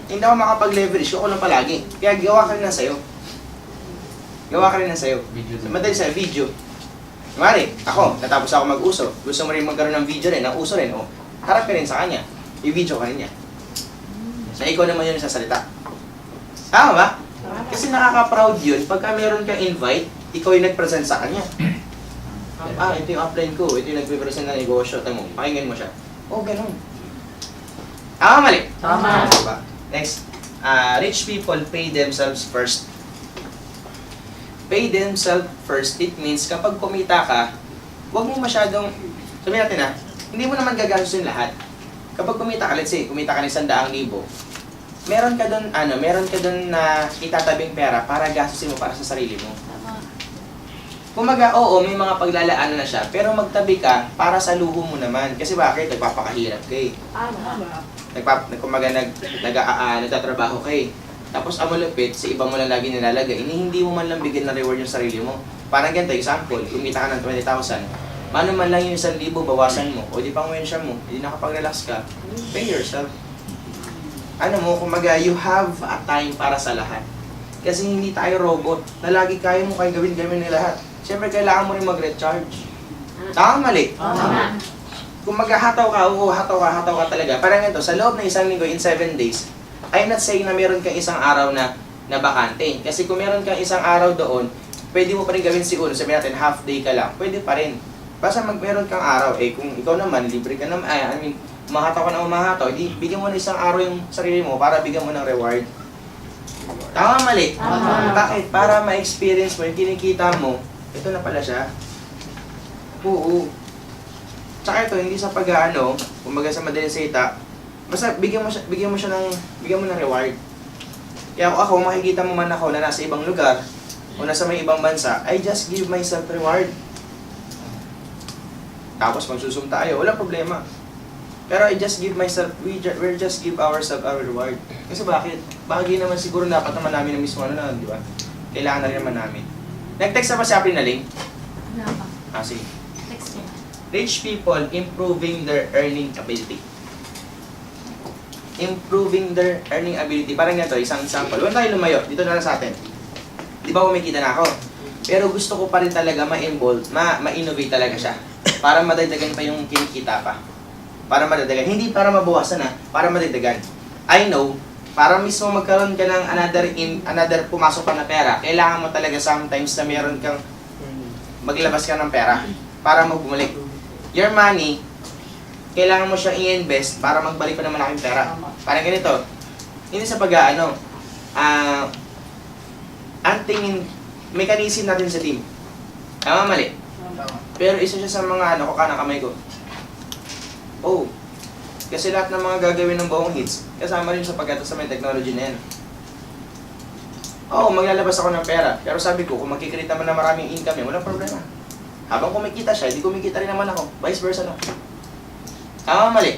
Hindi ako makapag-leverage, ako lang palagi. Kaya gawa ka rin na sa'yo. Gawa ka rin na sa'yo. Madali sa'yo, video. Kumari, ako, natapos ako mag-uso. Gusto mo rin magkaroon ng video rin, ng uso rin, harap ka rin sa kanya. I-video ka rin niya. Na ikaw naman yun yung sasalita. Tama ba? Kasi nakaka-proud yun, pagka meron kang invite, ikaw yung nag-present sa kanya. Ito yung upline ko, ito yung nagpe-present ng negosyo, tamo, pakinggan mo siya. Ganun. Tama, mali? Tama. Diba? Next, rich people pay themselves first. Pay themselves first, it means kapag kumita ka, huwag mo masyadong, sabihin natin hindi mo naman gagastusin lahat. Kapag kumita ka, let's say, kumita ka ng 100,000, meron ka dun na itatabing pera para gastusin mo para sa sarili mo. Kumaga, oo, may mga paglalaanan na siya, pero magtabi ka para sa luho mo naman. Kasi bakit? Nagpapakahirap ka eh. Nagtatrabaho ka eh. Tapos amalupit, sa iba mo lang lagi nilalagay, hindi mo man lang bigyan ng reward yung sarili mo. Parang ganito, example, kumita ka ng 20,000, mano man lang yung 1,000, bawasan mo, o di pang wensya mo, hindi nakapag-relax ka, pay yourself. Kumaga, you have a time para sa lahat. Kasi hindi tayo robot, na lagi kaya mo kayo gawin na lahat. Siyempre, kailangan mo rin mag-recharge. Tama, mali? Tama. Kung maghahataw ka talaga. Parang ito, sa loob ng 1 linggo, in 7 days, I'm not saying na meron kang isang araw na bakante. Kasi kung meron kang isang araw doon, pwede mo pa rin gawin siguro, sabihin natin, half day ka lang. Pwede pa rin. Basta meron kang araw, kung ikaw naman, libre ka naman, umahataw ka na umahataw, bigyan mo na isang araw yung sarili mo para bigyan mo ng reward. Tama, mali? Tama. Bakit? Para ma-experience mo, yung kinikita mo, ito na pala siya. Oo. Tsaka ito, hindi sa kumbaga sa madaling salita, basta bigyan mo ng reward. Kaya ako, makikita mo man ako na nasa ibang lugar, o nasa may ibang bansa, I just give myself reward. Tapos magsusum tayo, walang problema. Pero I just give myself, we just give ourselves our reward. Kasi bakit? Bagay naman siguro dapat naman namin na mismo di ba? Kailangan na rin naman namin. Nag-text na ba si April na link? Wala pa. Sige. Next one. Rich people improving their earning ability. improving their earning ability. Parang ganito, isang sample. Huwag tayo lumayo, dito na lang sa atin. Di ba kumikita na ako? Pero gusto ko pa rin talaga ma-involve, ma-innovate talaga siya. Para madagdagan pa yung kinikita pa. Para madagdagan. Hindi para mabawasan para madagdagan. I know, para mismo magkaroon ka ng another pumasok pa na pera, kailangan mo talaga sometimes na meron kang maglabas ka ng pera para magbumalik. Your money, kailangan mo siyang i-invest para magbalik pa ng malaking pera. Parang ganito, hindi sa pag-aano, ang tingin, mekanisin natin sa team. Tama, mali. Pero isa siya sa mga kanang kamay ko. Oh, kasi lahat ng mga gagawin ng buong hits, kasama rin sa pag-ato sa may technology na yan. Oo, maglalabas ako ng pera. Pero sabi ko, kung magkikita man na maraming income yan, walang problema. Habang kumikita siya, hindi kumikita rin naman ako. Vice versa na. Tama, mali.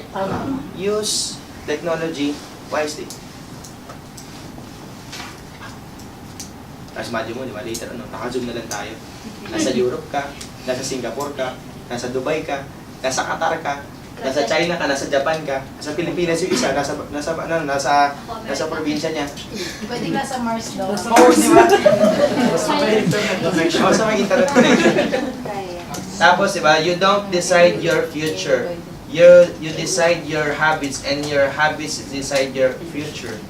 Use technology wisely. Tapos imagine mo, di ba, later, naka-zoom na lang tayo. Nasa Europe ka, nasa Singapore ka, nasa Dubai ka, nasa Qatar ka, nasa China ka, nasa Japan ka, nasa Pilipinas yung isa, nasa probinsya niya. Pwede nasa Mars daw. Oo, di ba? Basta may internet connection. Tapos, di ba, you don't decide your future. You decide your habits and your habits decide your future.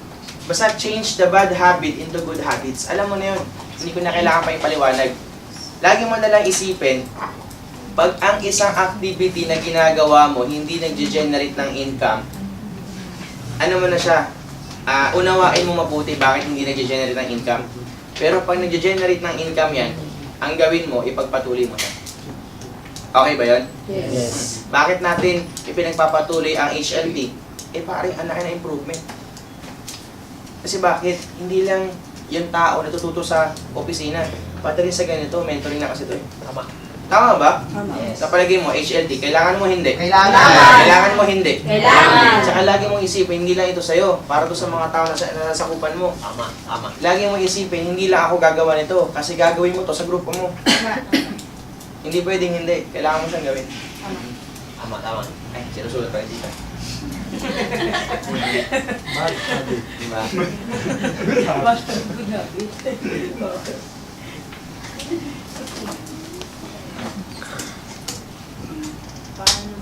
Basta change the bad habit into good habits. Alam mo na yun. Hindi ko na kailangan pa ipaliwanag. Lagi mo na lang isipin, pag ang isang activity na ginagawa mo hindi nag-generate ng income, ano mo na siya, unawain mo mabuti bakit hindi nag-generate ng income. Pero pag nag-generate ng income yan, ang gawin mo, ipagpatuloy mo na. Okay ba yun? Yes. Bakit natin ipinagpapatuloy ang HLT? Parang ang laki na improvement. Kasi bakit? Hindi lang yung tao natututo sa opisina. Pati rin sa ganito, mentoring na kasi ito eh. Tama. Tama ba? Yes. Sa palagay mo, HLT, kailangan mo hindi. Kailangan. Kailangan mo hindi. Kailangan. Tsaka lagi mong isipin, hindi lang ito sa'yo. Para to sa mga tao na nasakupan mo. Tama. Tama. Lagi mong isipin, hindi lang ako gagawa nito. Kasi gagawin mo to sa grupo mo. Hindi pwedeng hindi. Kailangan mo siyang gawin. Tama. Tama. Ay, sinusulat pa rin dito. Diba?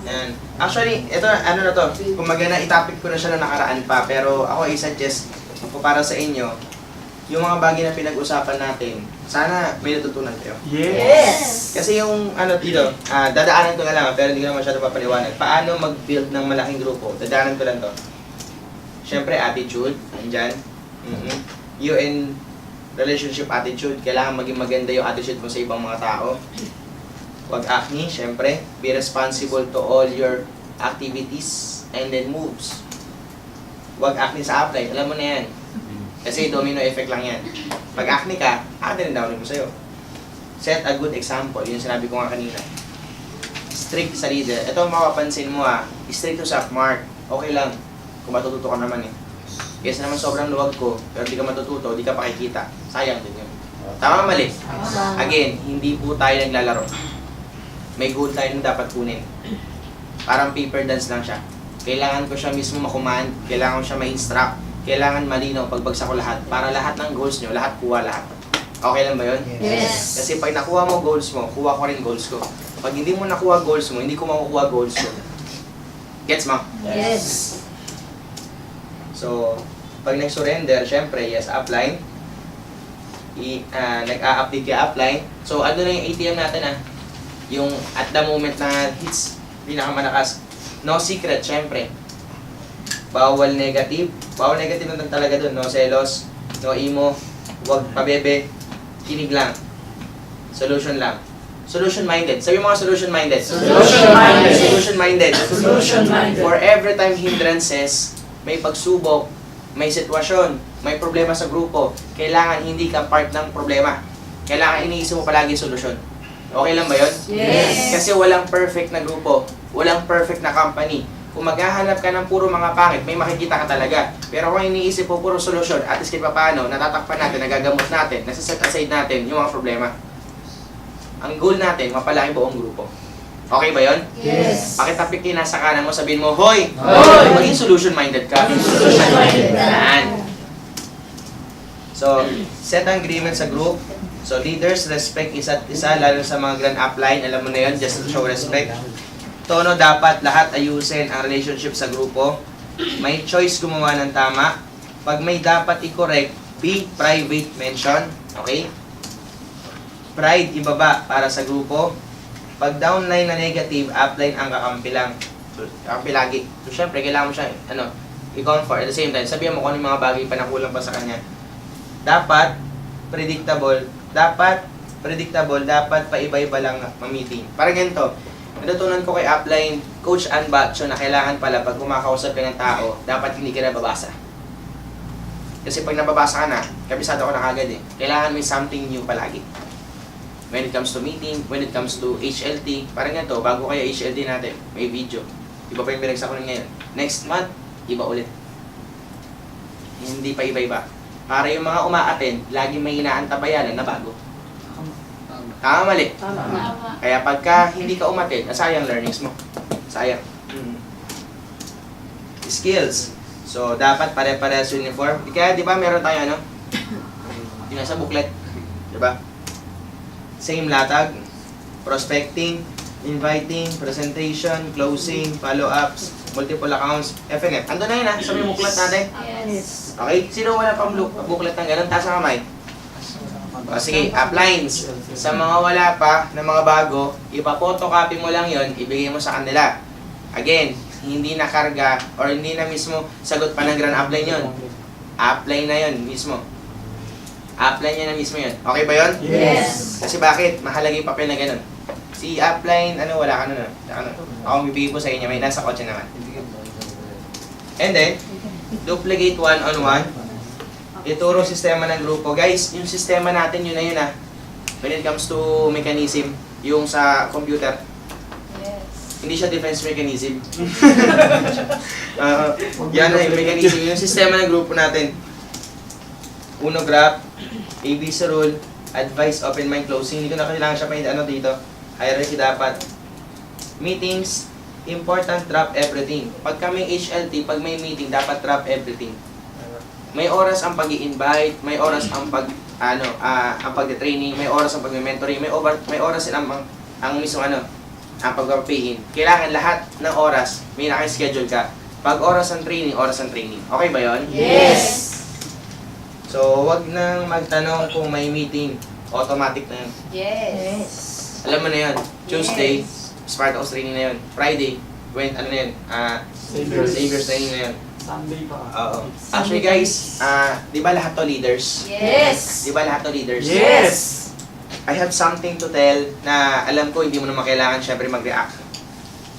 Yan. Actually, ito, ano na to, kumaga na itapik ko na siya na nakaraan pa, pero ako i-suggest ko para sa inyo, yung mga bagay na pinag-usapan natin, sana may natutunan kayo. Yes! Kasi yung ano dito, dadaanan ko na lang, pero hindi ko na masyado papaliwanag. Paano mag-build ng malaking grupo? Dadaanan ko lang to. Siyempre, attitude, andyan. UN relationship attitude, kailangan maging maganda yung attitude mo sa ibang mga tao. Huwag acne, syempre. Be responsible to all your activities and then moves. Huwag acne sa upline, alam mo na yan. Kasi domino effect lang yan. Pag acne ka, acne rin downin mo sa'yo. Set a good example, yun sinabi ko nga kanina. Strict sa leader. Ito mapapansin mo strict to sa mark. Okay lang, kung matututo ka naman eh. Kesa naman sobrang luwag ko, pero di ka matututo, di ka pakikita. Sayang din yun. Tama, mali? Again, hindi po tayo naglalaro. May goal tayo na dapat kunin. Parang paper dance lang siya. Kailangan ko siya mismo makuman, kailangan ko siya ma-instruct, kailangan malinaw pagbagsak ko lahat, para lahat ng goals nyo, lahat kuha lahat. Okay lang ba yun? Yes. Kasi pag nakuha mo goals mo, kuha ko rin goals ko. Pag hindi mo nakuha goals mo, hindi ko makukuha goals ko. Gets mo? Yes. So, pag nag-surrender, syempre, yes, upline. Nag-a-update ka upline. So, ano na yung ATM natin yung at the moment na hits, pinakamalakas. No secret, syempre. Bawal negative. Bawal negative lang talaga dun. No selos, no emo, huwag pabebe, kinig lang. Solution lang. Solution-minded. Sabi mo mga solution-minded. Solution-minded. Solution-minded. Solution-minded. For every time hindrances, may pagsubok, may sitwasyon, may problema sa grupo, kailangan hindi ka part ng problema. Kailangan iniisip mo palagi solusyon. Okay lang ba yun? Yes. Kasi walang perfect na grupo, walang perfect na company. Kung maghahanap ka ng puro mga pangit, may makikita ka talaga. Pero kung iniisip mo puro solusyon, at least kahit paano, natatakpan natin, nagagamot natin, nasa-set aside natin yung mga problema. Ang goal natin, mapalaki buong grupo. Okay ba yon? Yes. Pakitapik yung nasa kanan mo, sabihin mo, Hoy! Hoy! Maging solution-minded ka. Solution-minded. Yan. So, set ang agreement sa group. So, leaders, respect isa't isa, lalo sa mga grand upline. Alam mo na yun, just to show respect. Tono, dapat lahat ayusin ang relationship sa grupo. May choice gumawa ng tama. Pag may dapat i-correct, be private mention. Okay? Pride, ibaba para sa grupo. Pag downline na negative, upline ang kakampi lang. So, kakampi lagi. So, syempre, kailangan mo siya, i-comfort. At the same time, sabihan mo kung ano yung mga bagay pa na kulang pa sa kanya. Dapat, predictable, dapat paiba-iba lang ma-meeting. Parang ganito, natutunan ko kay upline, Coach Ann Batcho, na kailangan pala pag kumakausap ka ng tao, dapat hindi ka nababasa. Kasi pag nababasa ka na, kabisado ko na kagad eh. Kailangan may something new palagi. When it comes to meeting, when it comes to HLT, parang ganito, bago kaya HLT natin, may video. Iba pa yung binagsakunan ngayon. Next month, iba ulit. Hindi pa iba-iba. Para yung mga uma-attend, lagi may inaantabayanan na bago. Tama, mali. Tama. Kaya pagka hindi ka umattend, sayang learnings mo. Sayang. Skills. So, dapat pare-parehas uniform. Kaya, di ba, meron tayo, yung nasa booklet. Di ba? Same latag. Prospecting, inviting, presentation, closing, follow-ups, multiple accounts, FNF. Ando na yun, sa may booklet natin. Yes. Okay? Sino wala pang booklet ng ganun? Taas ang kamay. O, sige, uplines. Sa mga wala pa, na mga bago, ipapotocopy mo lang yon, ibigay mo sa kanila. Again, hindi na karga or hindi na mismo sagot pa ng grand upline yon. Upline na yon mismo. Upline niya na mismo yon. Okay ba yon? Yes. Kasi bakit? Mahalaga yung papel na ganun. Si upline, wala ka nun. Ako bibigay po sa inyo, may nasa kotse naman. And then, duplicate one-on-one. Ituro sistema ng grupo. Guys, yung sistema natin, yun na yun When it comes to mechanism, yung sa computer, Yes. hindi siya defense mechanism. Yan na yung mechanism. Yung sistema ng grupo natin. Uno graph, ABC rule, advice, open mind, closing. Hindi ko na kailangan siya pa dito. Hierarchy dapat. Meetings, important, drop everything. Pag may HLT, pag may meeting, dapat drop everything. May oras ang pag-i-invite, may oras ang ang pag-training, may oras ang pag-mentoring, may oras din ang mismo ang pag-payin. Kailangan lahat ng oras may naka-schedule ka. Pag oras ang training, oras ang training. Okay ba 'yon? Yes. So, wag nang magtanong kung may meeting, automatic na 'yun. Yes. Alam mo na 'yun. Tuesday, Spartacus training na 'yun. Friday, na 'yun? Saviors training na 'yun. Sunday pa. Oo. Actually guys, di ba lahat to leaders? Yes. Di ba lahat to leaders? Yes! I have something to tell na alam ko hindi mo naman kailangan syempre mag-react.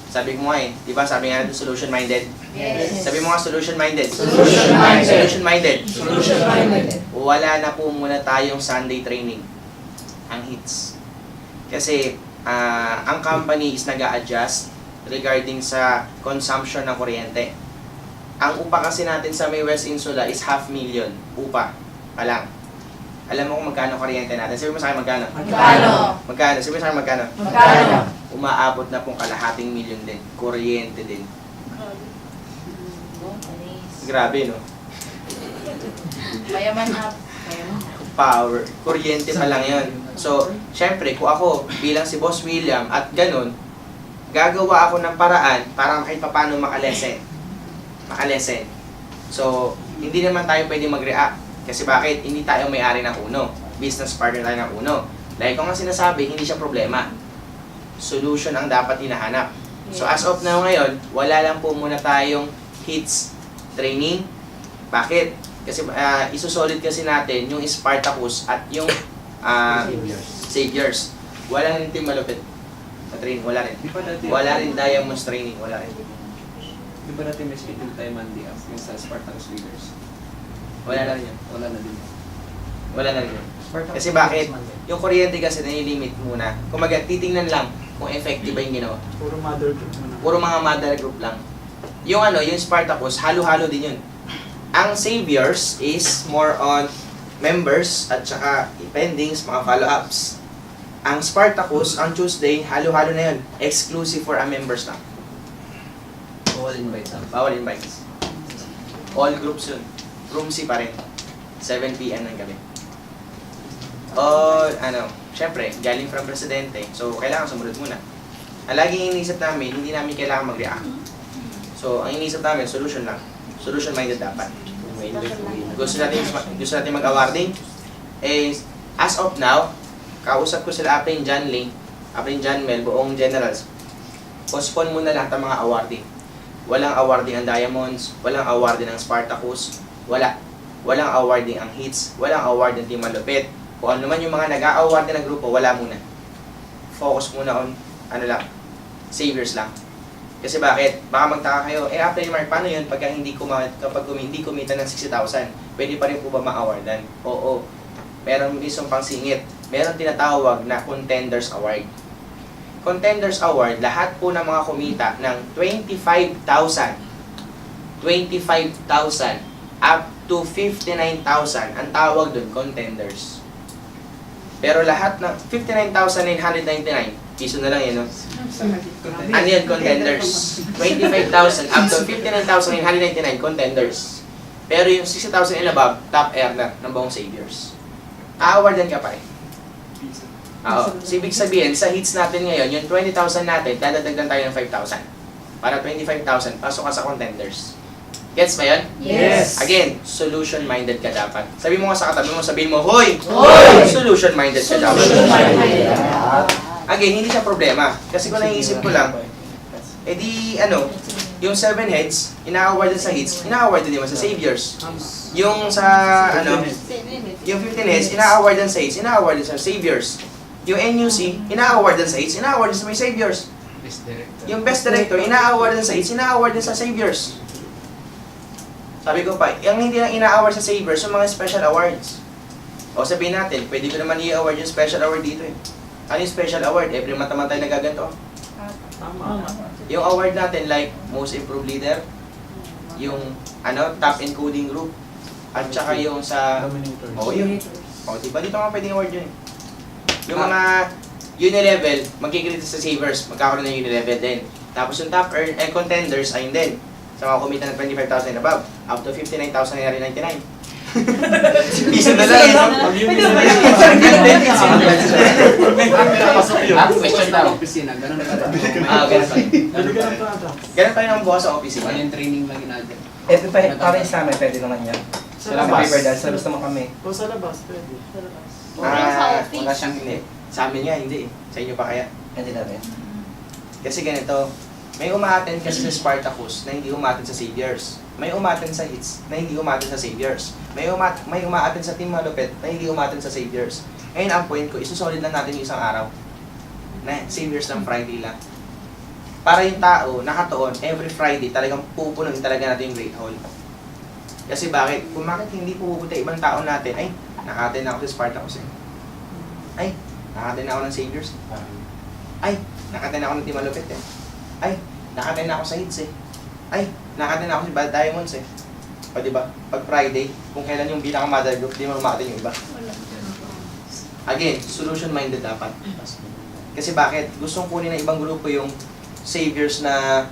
Sabi ko nga di ba sabi nga natin solution-minded? Yes. Sabi mo nga solution-minded. Solution-minded. Solution-minded. Solution-minded. Wala na po muna tayong Sunday training. Ang hits. Kasi ang company is nag-a-adjust regarding sa consumption ng kuryente. Ang upa kasi natin sa may West Insula is 500,000 upa pa lang. Alam mo kung magkano kuryente natin? Sabi mo sa akin magkano? Magkano? Magkano? Sabi mo sa akin magkano? Magkano? Umaabot na pong kalahating milyon din. Kuryente din. Grabe, no? Mayaman up. Mayaman up. Power. Kuryente pa lang yun. So, syempre, kung ako bilang si Boss William at ganun, gagawa ako ng paraan para kahit paano makalesen. So, hindi naman tayo pwede mag-react. Kasi bakit? Hindi tayo may-ari ng Uno. Business partner tayo ng Uno. Like ko nga sinasabi, hindi siya problema. Solution ang dapat hinahanap. So, as of now ngayon, wala lang po muna tayong hits training. Bakit? Kasi isusolid kasi natin yung Spartacus at yung Saviors. Wala rin team malupit na training. Wala rin. Wala rin Diamonds training. Wala rin. Di ba natin may schedule tayo Monday up yung sa Spartacus Leaders? Wala na rin yun. Wala na din. Wala na rin yun. Kasi bakit? Yung kuryente kasi nililimit muna. Kung titingnan lang kung effective ba yung ginawa. Puro mother group mo na. Puro mga mother group lang. Yung yung Spartacus, halo-halo din yun. Ang Saviors is more on members at saka pendings, mga follow-ups. Ang Spartacus, ang Tuesday, halo-halo na yun. Exclusive for members lang. All invites up. Bawal invites. All groups yun. Room C pa rin. 7 p.m. ng gabi. Syempre, galing from presidente. So, kailangan sumunod muna. Ang laging iniisip namin, hindi namin kailangan mag-react. So, ang iniisip namin, solution lang. Solution-minded dapat. Gusto natin mag-awarding. As of now, kausap ko sila Aprin John Lee, Aprin John Mel, buong generals. Postpone muna lahat ng mga awarding. Walang awarding ang Diamonds, walang awarding ang Spartacus, walang awarding ang Hits, walang awarding Team Malupit. Kung ano man yung mga nag-a-awarding ng grupo, wala muna. Focus muna on, saviors lang. Kasi bakit? Baka magtaka kayo, after yung Mark, paano yun kapag hindi kumita ng 60,000? Pwede pa rin po ba ma-awardan? Oo. Meron isang pangsingit. Meron tinatawag na Contenders Award. Contenders Award, lahat po ng mga kumita ng 25,000 up to 59,000, ang tawag dun, contenders. Pero lahat ng 59,999, piso na lang yun, no? Ano yun, contenders? 25,000 up to 59,999, contenders. Pero yung 60,000 and above, top earner ng buong Saviors. A-awardan ka pa rin. Oo. So, ibig sabihin, sa hits natin ngayon, yung 20,000 natin, dadagdagan tayo ng 5,000. Para 25,000, pasok ka sa contenders. Gets ba yun? Yes. Again, solution-minded ka dapat. Sabi mo nga sa katabi mo, sabihin mo, Hoy! Hoy! Solution-minded ka dapat. Solution-minded. Again, hindi siya problema. Kasi kung naiisip ko lang, yung 7 heads, ina-award din sa hits, ina-award din naman sa saviors. Yung sa, yung 15 heads, ina-award din sa hits, ina-award din sa saviors. Yung NUC, ina-award din sa hits, ina-award din sa may saviors. Yung best director, ina-award din sa hits, ina-award din sa saviors. Sabi ko pa, yung hindi lang ina-award sa saviors, yung mga special awards. O sabihin natin, pwede ko naman i-award yung special award dito eh. Ano yung special award? Every mata tayo nagaganto. Yung award natin like Most Improved Leader, yung top encoding group, at saka yung sa yun. Diba dito nga pwedeng award yun. Yung mga uni-level, magkikredit sa savers, magkakaroon ng uni-level din. Tapos yung top contenders, ayun din. Sa mga kumita ng 25,000 and above, up to 59,999. Piso na lang yun. Question daw. Opisina, ganun na ka. Ganun pa rin. Ganun pa rin ang bukas sa office. Ano yung training lang ginagawa? Ito pa, parang sa amin, pwede naman yan. Sa Sa labas. paper dahil sa labas naman kami. O sa labas, pwede. Sa office. Wala siyang hindi. Sa amin nga, hindi eh. Sa inyo pa kaya. Hindi namin. Kasi ganito, may umaten kasi sa Spartacus na hindi umaten sa Saviors. May umaten sa Hits na hindi umaten sa Saviors. May umaaten sa Team Malupit na hindi umaten sa Saviors. Ngayon ang point ko, isusolid lang natin yung isang araw. Na Saviors ng Friday lang. Para yung tao, nakatuon, every Friday, talagang pupunuin talaga natin yung Great Hall. Kasi bakit? Kung bakit hindi pupunta ibang tao natin, ay, nakaten na ako sa Spartacus eh. Ay, nakaten na ako ng Saviors. Ay, nakaten na ako ng Team Malupit eh. Ay, nakaten na ako sa Hits eh. Ay, nakaten na ako sa Bad Diamonds eh. O diba? Pag Friday, kung kailan yung pinaka-mother group, di mo makaten yung iba. Again, solution-minded dapat. Kasi bakit? Gustong kunin ng ibang grupo yung saviors na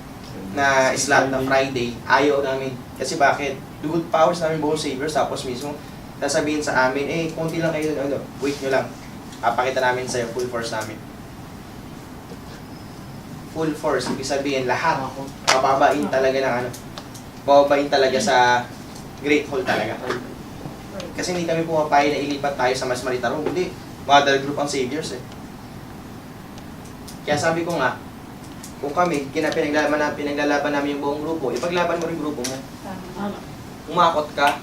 slot na Friday. Ayaw namin. Kasi bakit? Good powers namin buong saviors, tapos mismo sasabihin sa amin, konti lang kayo, wait nyo lang. Papakita namin sa'yo, full force namin. Full force, ibig sabihin lahat, pababain talaga ng pababain talaga sa Great Hall talaga. Kasi hindi kami pumapayag na ilipat tayo sa mas malita room. Hindi, mother group ang saviors eh. Kaya sabi ko nga, kung kami, pinaglalaban namin yung buong grupo, ipaglaban mo rin grupo mo. Umakot ka.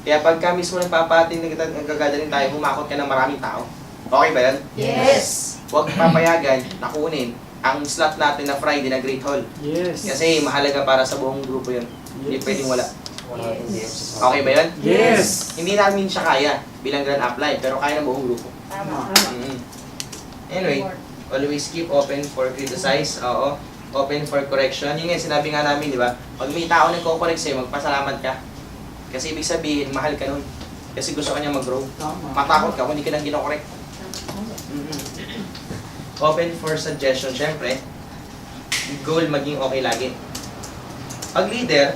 Kaya pagka mismo nagpapating, nagkagadaling tayo, umakot ka ng maraming tao. Okay ba yan? Yes. Huwag papayagan na kunin ang slot natin na Friday na Great Hall. Yes. Kasi mahalaga para sa buong grupo yun. Hindi pwedeng wala. Yes. Okay ba yun? Yes. Hindi namin siya kaya bilang grand upline, pero kaya ng buong grupo. Tama. Anyway, always keep open for criticize. Oo. Open for correction. Yun nga, sinabi nga namin, di ba? Pag may tao nagko-correct sa'yo, magpasalamat ka. Kasi ibig sabihin, mahal ka nun. Kasi gusto ka niya mag-grow. Matakot ka kung hindi ka nang ginokorek. Open for suggestion, syempre. Goal maging okay lagi. Pag leader,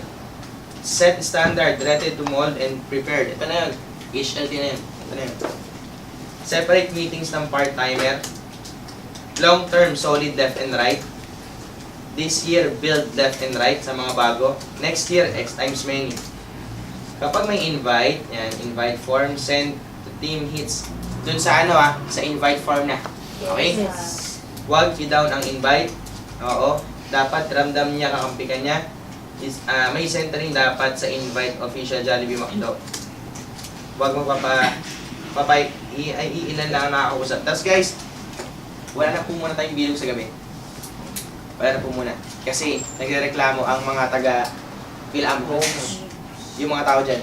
set standard, ready to mold and prepared. Ito na yun. HLT na yun. Ito na yun. Separate meetings ng part-timer. Long-term, solid left and right. This year, build left and right sa mga bago. Next year, X times many. Kapag may invite, yan, invite form, send to team hits. Dun sa sa invite form na. Okay? Yes. Huwag i-down ang invite. Oo. Dapat ramdam niya, kakampi ka niya. May centering dapat sa invite official Jollibee McDo. Huwag mo iilan lang ang nakakausap. Tapos guys, wala na po muna tayong bilog sa gabi. Wala na po muna. Kasi nagrereklamo ang mga taga Phil-Am homes. Yung mga tao dyan,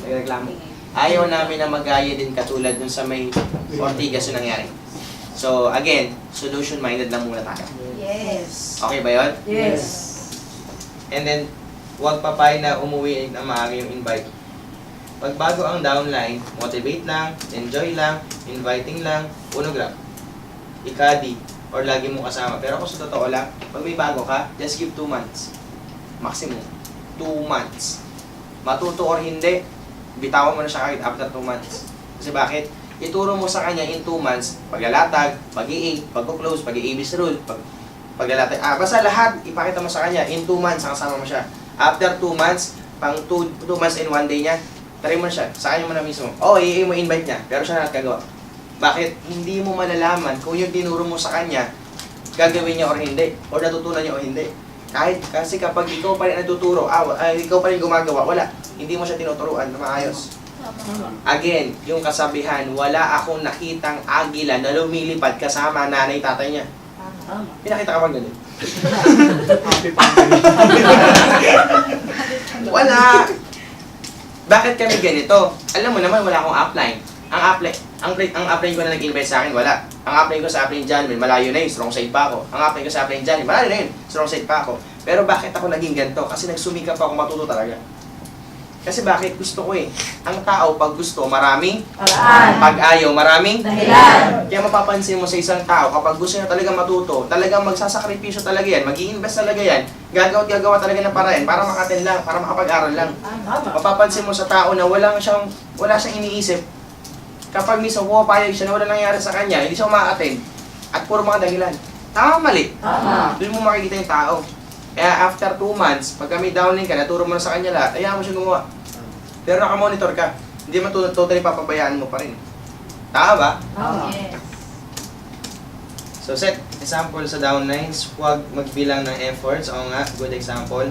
nagrereklamo. Ayaw namin na mag-gaya din katulad dun sa may Ortigas yung nangyari. So again, solution-minded lang muna tayo. Yes. Okay ba yun? Yes. And then, huwag papay na umuwi na maaga yung invite. Pag bago ang downline, motivate lang, enjoy lang, inviting lang, unograph. Ikadi, or lagi mo kasama. Pero kung sa totoo lang, pag may bago ka, just give 2 months. Maximum. 2 months. Matuto or hindi, bitawan mo na siya kahit after 2 months. Kasi bakit? Ituro mo sa kanya in 2 months, paglalatag, pag-i-A, pag-close, pag-i-AB's rule, paglalatag. Basta lahat, ipakita mo sa kanya in 2 months, kasama mo siya. After 2 months, pang 2 months and 1 day niya, try mo na siya, sa kanya mo na mismo. i-A mo invite niya, pero siya na nagkagawa. Bakit? Hindi mo malalaman kung yung tinuro mo sa kanya, gagawin niya or hindi, or natutunan niya o hindi. Kasi kapag ikaw pa rin natuturo, ikaw pa rin gumagawa, wala. Hindi mo siya tinuturuan na maayos. Again, yung kasabihan, wala akong nakitang agila na lumilipad kasama nanay tatay niya. Pinakita ka ba ganun? Wala! Bakit kami ganito? Alam mo naman, wala akong upline. Ang upline ko na nag-invite sa akin, wala. Ang upline ko sa upline John, malayo na yun, strong side pa ako. Ang upline ko sa upline John, malayo na yun, strong side pa ako. Pero bakit ako naging ganito? Kasi nagsumikap ako matuto talaga. Kasi bakit? Gusto ko eh. Ang tao, pag gusto, maraming Paraan. pag ayaw, maraming Dahilan. Kaya mapapansin mo sa isang tao, kapag gusto niya talaga matuto, talagang magsasakripisyo talaga yan, mag-i-invest talaga yan, gagawa talaga ng paraan para makaten lang, para makapag-aral lang. Mapapansin mo sa tao na wala siyang iniisip. Kapag mismo pumapayag siya na wala nangyari sa kanya, hindi siya umaattend at puro mga dahilan. Tama, mali. Doon mo makikita yung tao. Kaya after 2 months, pag kami downlink ka, naturo mo na sa kanya lahat, ayaw mo siya gumawa. Pero nakamonitor ka, hindi mo totally papabayaan mo pa rin. Tama ba? Yes. So set example sa downlines, huwag magbilang ng efforts. Oo nga, good example.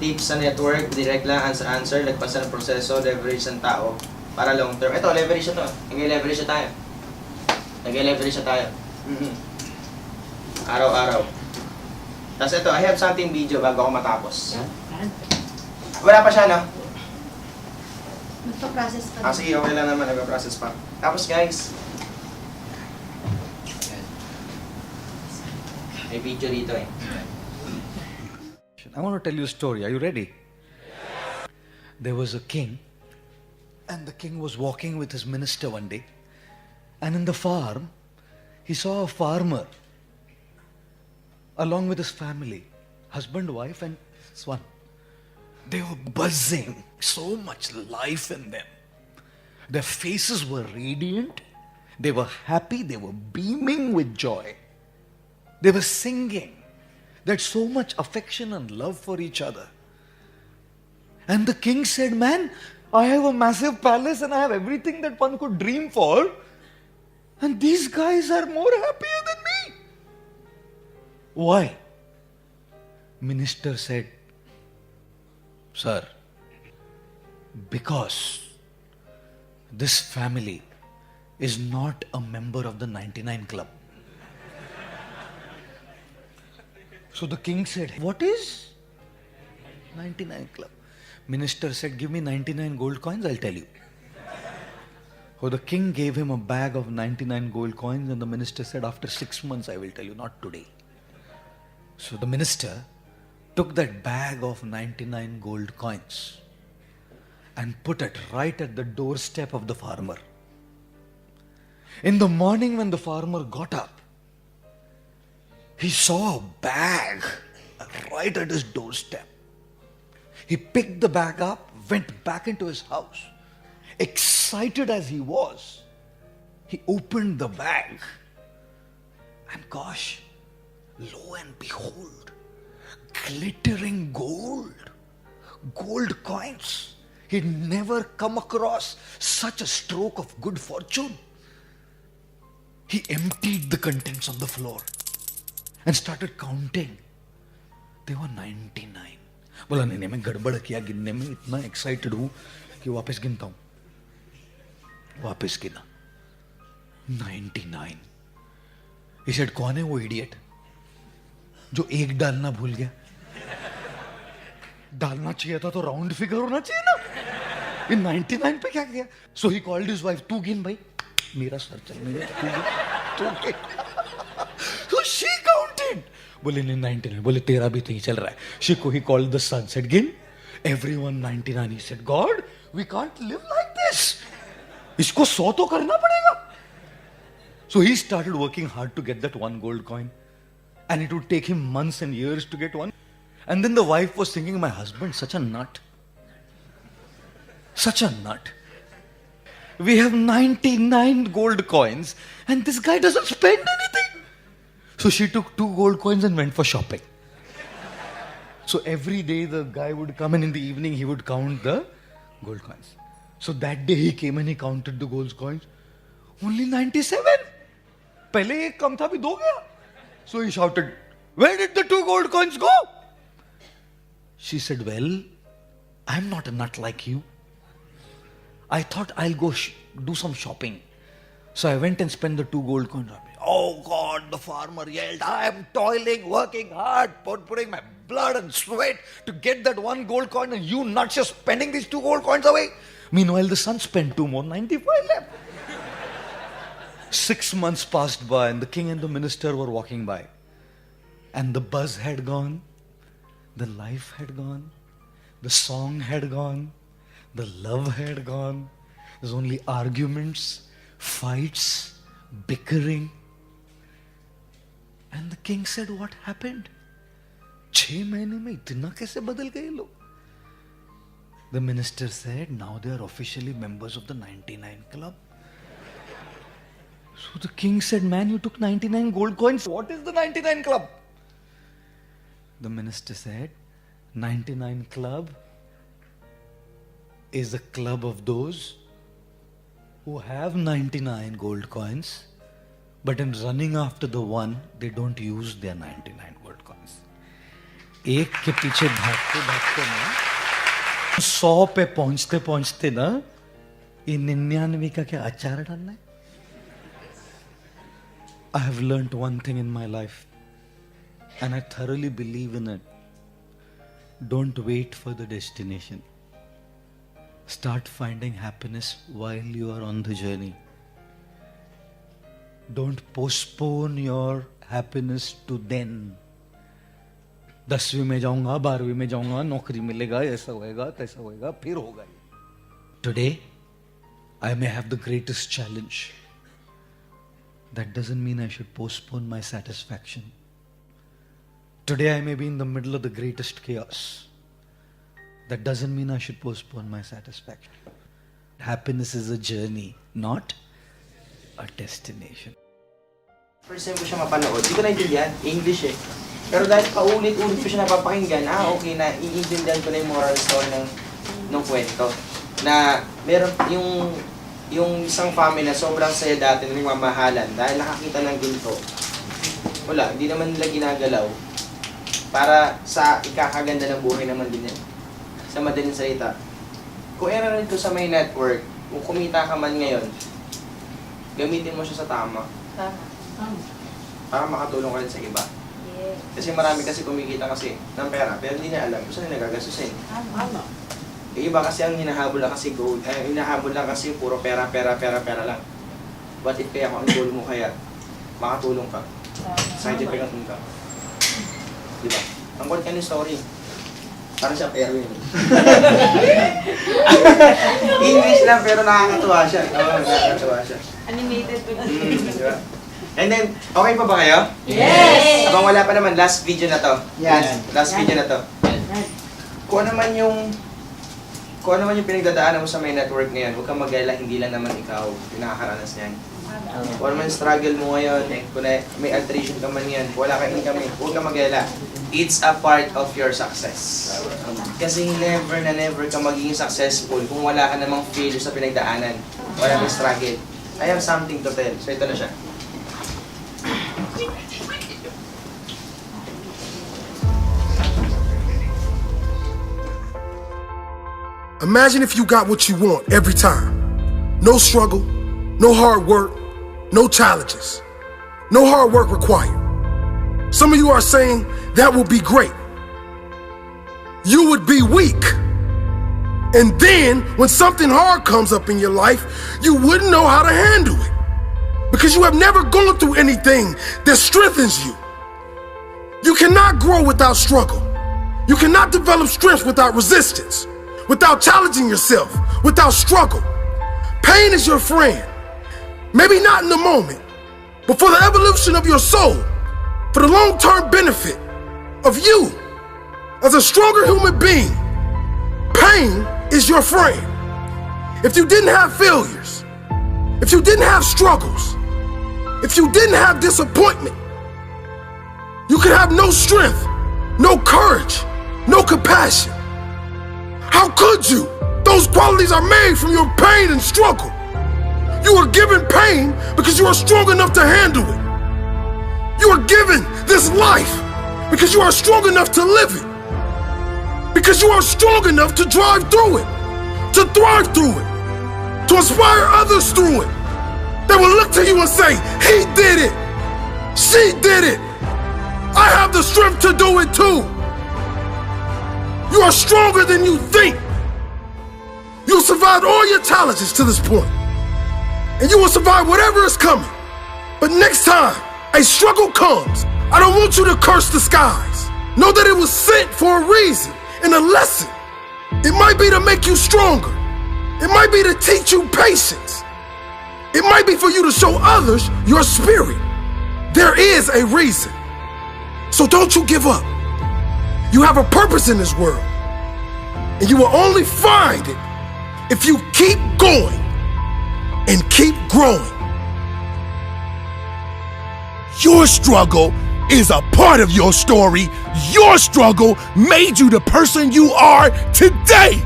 Tips sa network, direct lang, answer, lagpasan ng proseso, leverage ng tao para long term. Ito, leverage na to. Nag-leverage na tayo. Nag-leverage na tayo. Araw-araw. Tapos ito, I have something video bago ako matapos. Wala pa siya, no? Magpa-process pa. Sige, okay lang naman, nag-process pa. Tapos guys, may video dito eh. I want to tell you a story. Are you ready? There was a king, and the king was walking with his minister one day, and in the farm, he saw a farmer along with his family, husband, wife, and son. They were buzzing, so much life in them. Their faces were radiant, they were happy, they were beaming with joy. They were singing. They had so much affection and love for each other. And the king said, man, I have a massive palace and I have everything that one could dream for. And these guys are more happier than me. Why? Minister said, sir, because this family is not a member of the 99 Club. So the king said, what is 99 Club? Minister said, give me 99 gold coins, I'll tell you. So the king gave him a bag of 99 gold coins and the minister said, after 6 months I will tell you, not today. So the minister took that bag of 99 gold coins and put it right at the doorstep of the farmer. In the morning when the farmer got up, he saw a bag right at his doorstep. He picked the bag up, went back into his house. Excited as he was, he opened the bag. And gosh, lo and behold, glittering gold coins. He'd never come across such a stroke of good fortune. He emptied the contents on the floor and started counting. They were 99. बोला नहीं नहीं मैं गड़बड़ किया गिनने में, इतना एक्साइटेड हूं कि वापस गिनता हूं. वापस गिना 99. He said, कौन है वो इडियट जो एक डालना भूल गया? डालना चाहिए था तो राउंड फिगर होना चाहिए ना. इन 99 पे क्या किया? So he called his wife, तू गिन भाई, मेरा सर चल नहीं रहा, तू गिन. So she counted. बोले नहीं 99. बोले तेरा भी तो ही चल रहा है. He called the son, said गिन. Everyone 99. He said, God, we can't live like this. इसको 100 तो करना पड़ेगा. So he started working hard to get that one gold coin. And it would take him months and years to get one. And then the wife was thinking, my husband, such a nut. Such a nut. We have 99 gold coins and this guy doesn't spend anything. So she took 2 gold coins and went for shopping. So every day the guy would come and in the evening he would count the gold coins. So that day he came and he counted the gold coins. Only 97. पहले एक कम था, अभी 2 गया. So he shouted, where did the 2 gold coins go? She said, well, I'm not a nut like you. I thought I'll go do some shopping. So I went and spent the 2 gold coins. Oh God, the farmer yelled, I am toiling, working hard, putting my blood and sweat to get that 1 gold coin, and you nuts just spending these 2 gold coins away. Meanwhile, the son spent 2 more, 95 left. 6 months passed by and the king and the minister were walking by. And the buzz had gone, the life had gone, the song had gone, the love had gone. There's only arguments, fights, bickering. And the king said, what happened? 6 महीने में इतना कैसे बदल गए लोग? The minister said, now they are officially members of the 99 club. So the king said, man, you took 99 gold coins. What is the 99 club? The minister said, 99 club is a club of those who have 99 gold coins, but in running after the one, they don't use their 99 gold coins. एक के पीछे भागते भागते ना 100 पे पहुंचते पहुंचते ना ये 99 का क्या अचार डालना है? I have learnt one thing in my life, and I thoroughly believe in it. Don't wait for the destination. Start finding happiness while you are on the journey. Don't postpone your happiness to then. 10वीं में जाऊंगा, 12वीं में जाऊंगा, नौकरी मिलेगा, ऐसा होएगा, तैसा होएगा, फिर होगा. Today, I may have the greatest challenge. That doesn't mean I should postpone my satisfaction. Today I may be in the middle of the greatest chaos. That doesn't mean I should postpone my satisfaction. Happiness is a journey, not a destination. First time ko siya mapanood, di ko naintindihan, English eh. Pero dahil paulit-ulit ko siya napapakinggan, okay na, iintindihan ko na yung moral story ng kwento. Na meron yung isang family na sobrang saya dati na nagmamahalan dahil nakakita ng ginto. Wala, hindi naman nila ginagalaw para sa ikakaganda ng buhay naman din yan. Sa madaling salita. Kung rin ko sa may network, kung kumita ka man ngayon, gamitin mo siya sa tama. Para makatulong ka rin sa iba. Yes. Kasi marami kasi kumikita kasi ng pera, pero hindi na alam kung saan nila gagastusin. Yung iba kasi ang hinahabol lang kasi gold, hinahabol lang kasi puro pera lang. What if kaya kung ang goal mo kaya makatulong ka, scientific ang ka. Diba? Ang goal ka ni story. Parang siya Erwin. English lang pero nakakatuwa siya. Oo, nakakatuwa siya. Animated with Di ba? And then, okay pa ba kayo? Yes! Abang wala pa naman, last video na to. Yan. Last video na to. Kung ano man yung pinagdadaanan mo sa may network ngayon, huwag kang mag-alala, hindi lang naman ikaw yung nakakaranas niyan. Kung ano man struggle mo ngayon, kung may alteration ka man yan, wala kang income, huwag kang mag-alala. It's a part of your success. Kasi never na never ka magiging successful kung wala ka namang failure sa pinagdaanan. Wala kang struggle. I have something to tell. So ito na siya. Imagine if you got what you want every time. No struggle, no hard work, no challenges, no hard work required. Some of you are saying that would be great. You would be weak. And then when something hard comes up in your life, you wouldn't know how to handle it because you have never gone through anything that strengthens you. You cannot grow without struggle. You cannot develop strength without resistance, without challenging yourself, without struggle. Pain is your friend. Maybe not in the moment, but for the evolution of your soul, for the long-term benefit of you as a stronger human being, pain is your friend. If you didn't have failures, if you didn't have struggles, if you didn't have disappointment, you could have no strength, no courage, no compassion. How could you? Those qualities are made from your pain and struggle. You are given pain because you are strong enough to handle it. You are given this life because you are strong enough to live it. Because you are strong enough to drive through it, to thrive through it, to inspire others through it. They will look to you and say, he did it, she did it. I have the strength to do it too. You are stronger than you think. You survived all your challenges to this point, and you will survive whatever is coming. But next time a struggle comes, I don't want you to curse the skies. Know that it was sent for a reason and a lesson. It might be to make you stronger. It might be to teach you patience. It might be for you to show others your spirit. There is a reason. So don't you give up. You have a purpose in this world, and you will only find it if you keep going and keep growing. Your struggle is a part of your story. Your struggle made you the person you are today.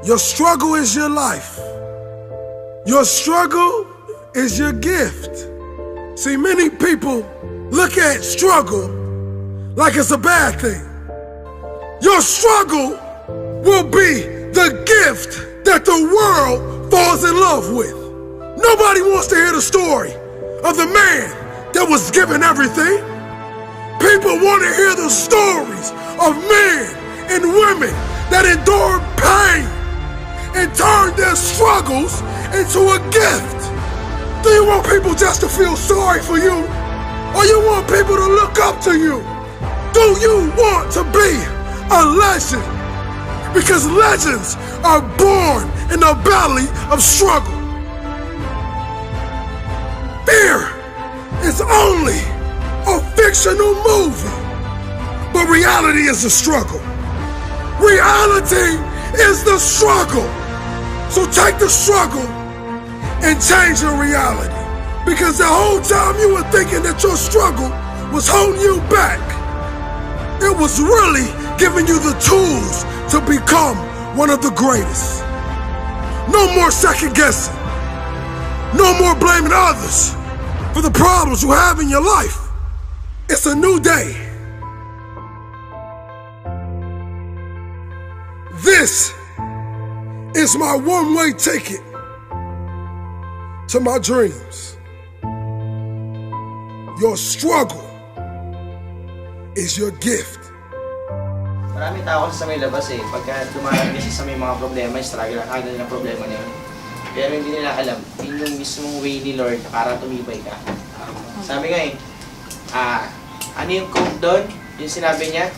Your struggle is your life. Your struggle is your gift. See, many people look at struggle like it's a bad thing. Your struggle will be the gift that the world falls in love with. Nobody wants to hear the story of the man that was given everything. People want to hear the stories of men and women that endured pain and turned their struggles into a gift. Do you want people just to feel sorry for you? Or you want people to look up to you? Do you want to be a legend? Because legends are born in the valley of struggle. Fear is only a fictional movie, but reality is the struggle. Reality is the struggle. So take the struggle and change your reality. Because the whole time you were thinking that your struggle was holding you back, it was really giving you the tools to become one of the greatest. No more second guessing. No more blaming others for the problems you have in your life. It's a new day. This is my one-way ticket to my dreams. Your struggle is your gift. Maraming tao kasi sa may labas eh. Pagka dumarang kasi sa may mga problema, struggle, handle ng problema na yun. Pero hindi nila alam, yun yung mismong way ni Lord para tumibay ka. Sabi nga eh, Ano yung quote doon? Yung sinabi niya?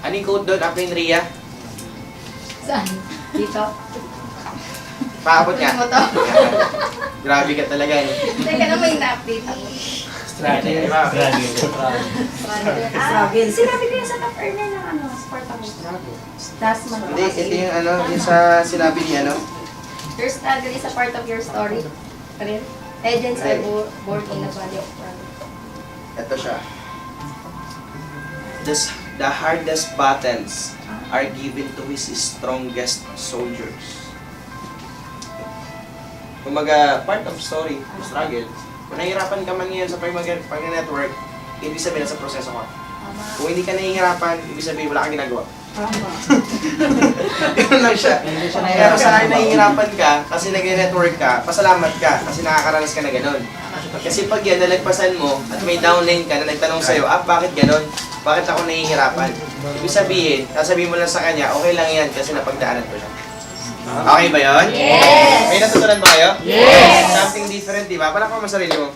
Ano yung quote doon? Apin Ria? Saan? Dito? Paabot nga. Ano mo to? Grabe ka talaga. Eh. Teka na, may na-update ako. Struggle. Sinabi ko yung sa top earner ng ano, Spartacus. Last month. Hindi, ito yung ano, yung sa sinabi ni ano. Your struggle is a part of your story. Karin? Legends are born in the valley of trouble. Ito siya. The hardest battles are given to his strongest soldiers. Kumaga, part of story, struggle. Kung nahihirapan ka man ngayon sa pag-network, ibig sabihin sa proseso ka. Kung hindi ka nahihirapan, ibig sabihin wala kang ginagawa. Yun lang siya. Pero sa akin nahihirapan ka, kasi nag-network ka, pasalamat ka, kasi nakakaranas ka na ganun. Kasi pag yan, nalagpasan mo, at may downline ka na nagtanong sa'yo, bakit ganun? Bakit ako nahihirapan? Ibig sabihin, sasabihin mo lang sa kanya, okay lang yan, kasi napagdaanan ko siya. Okay ba yun? Yes! May natutunan ba kayo? Yes! Something different, di ba? Palakpan mo sarili mo.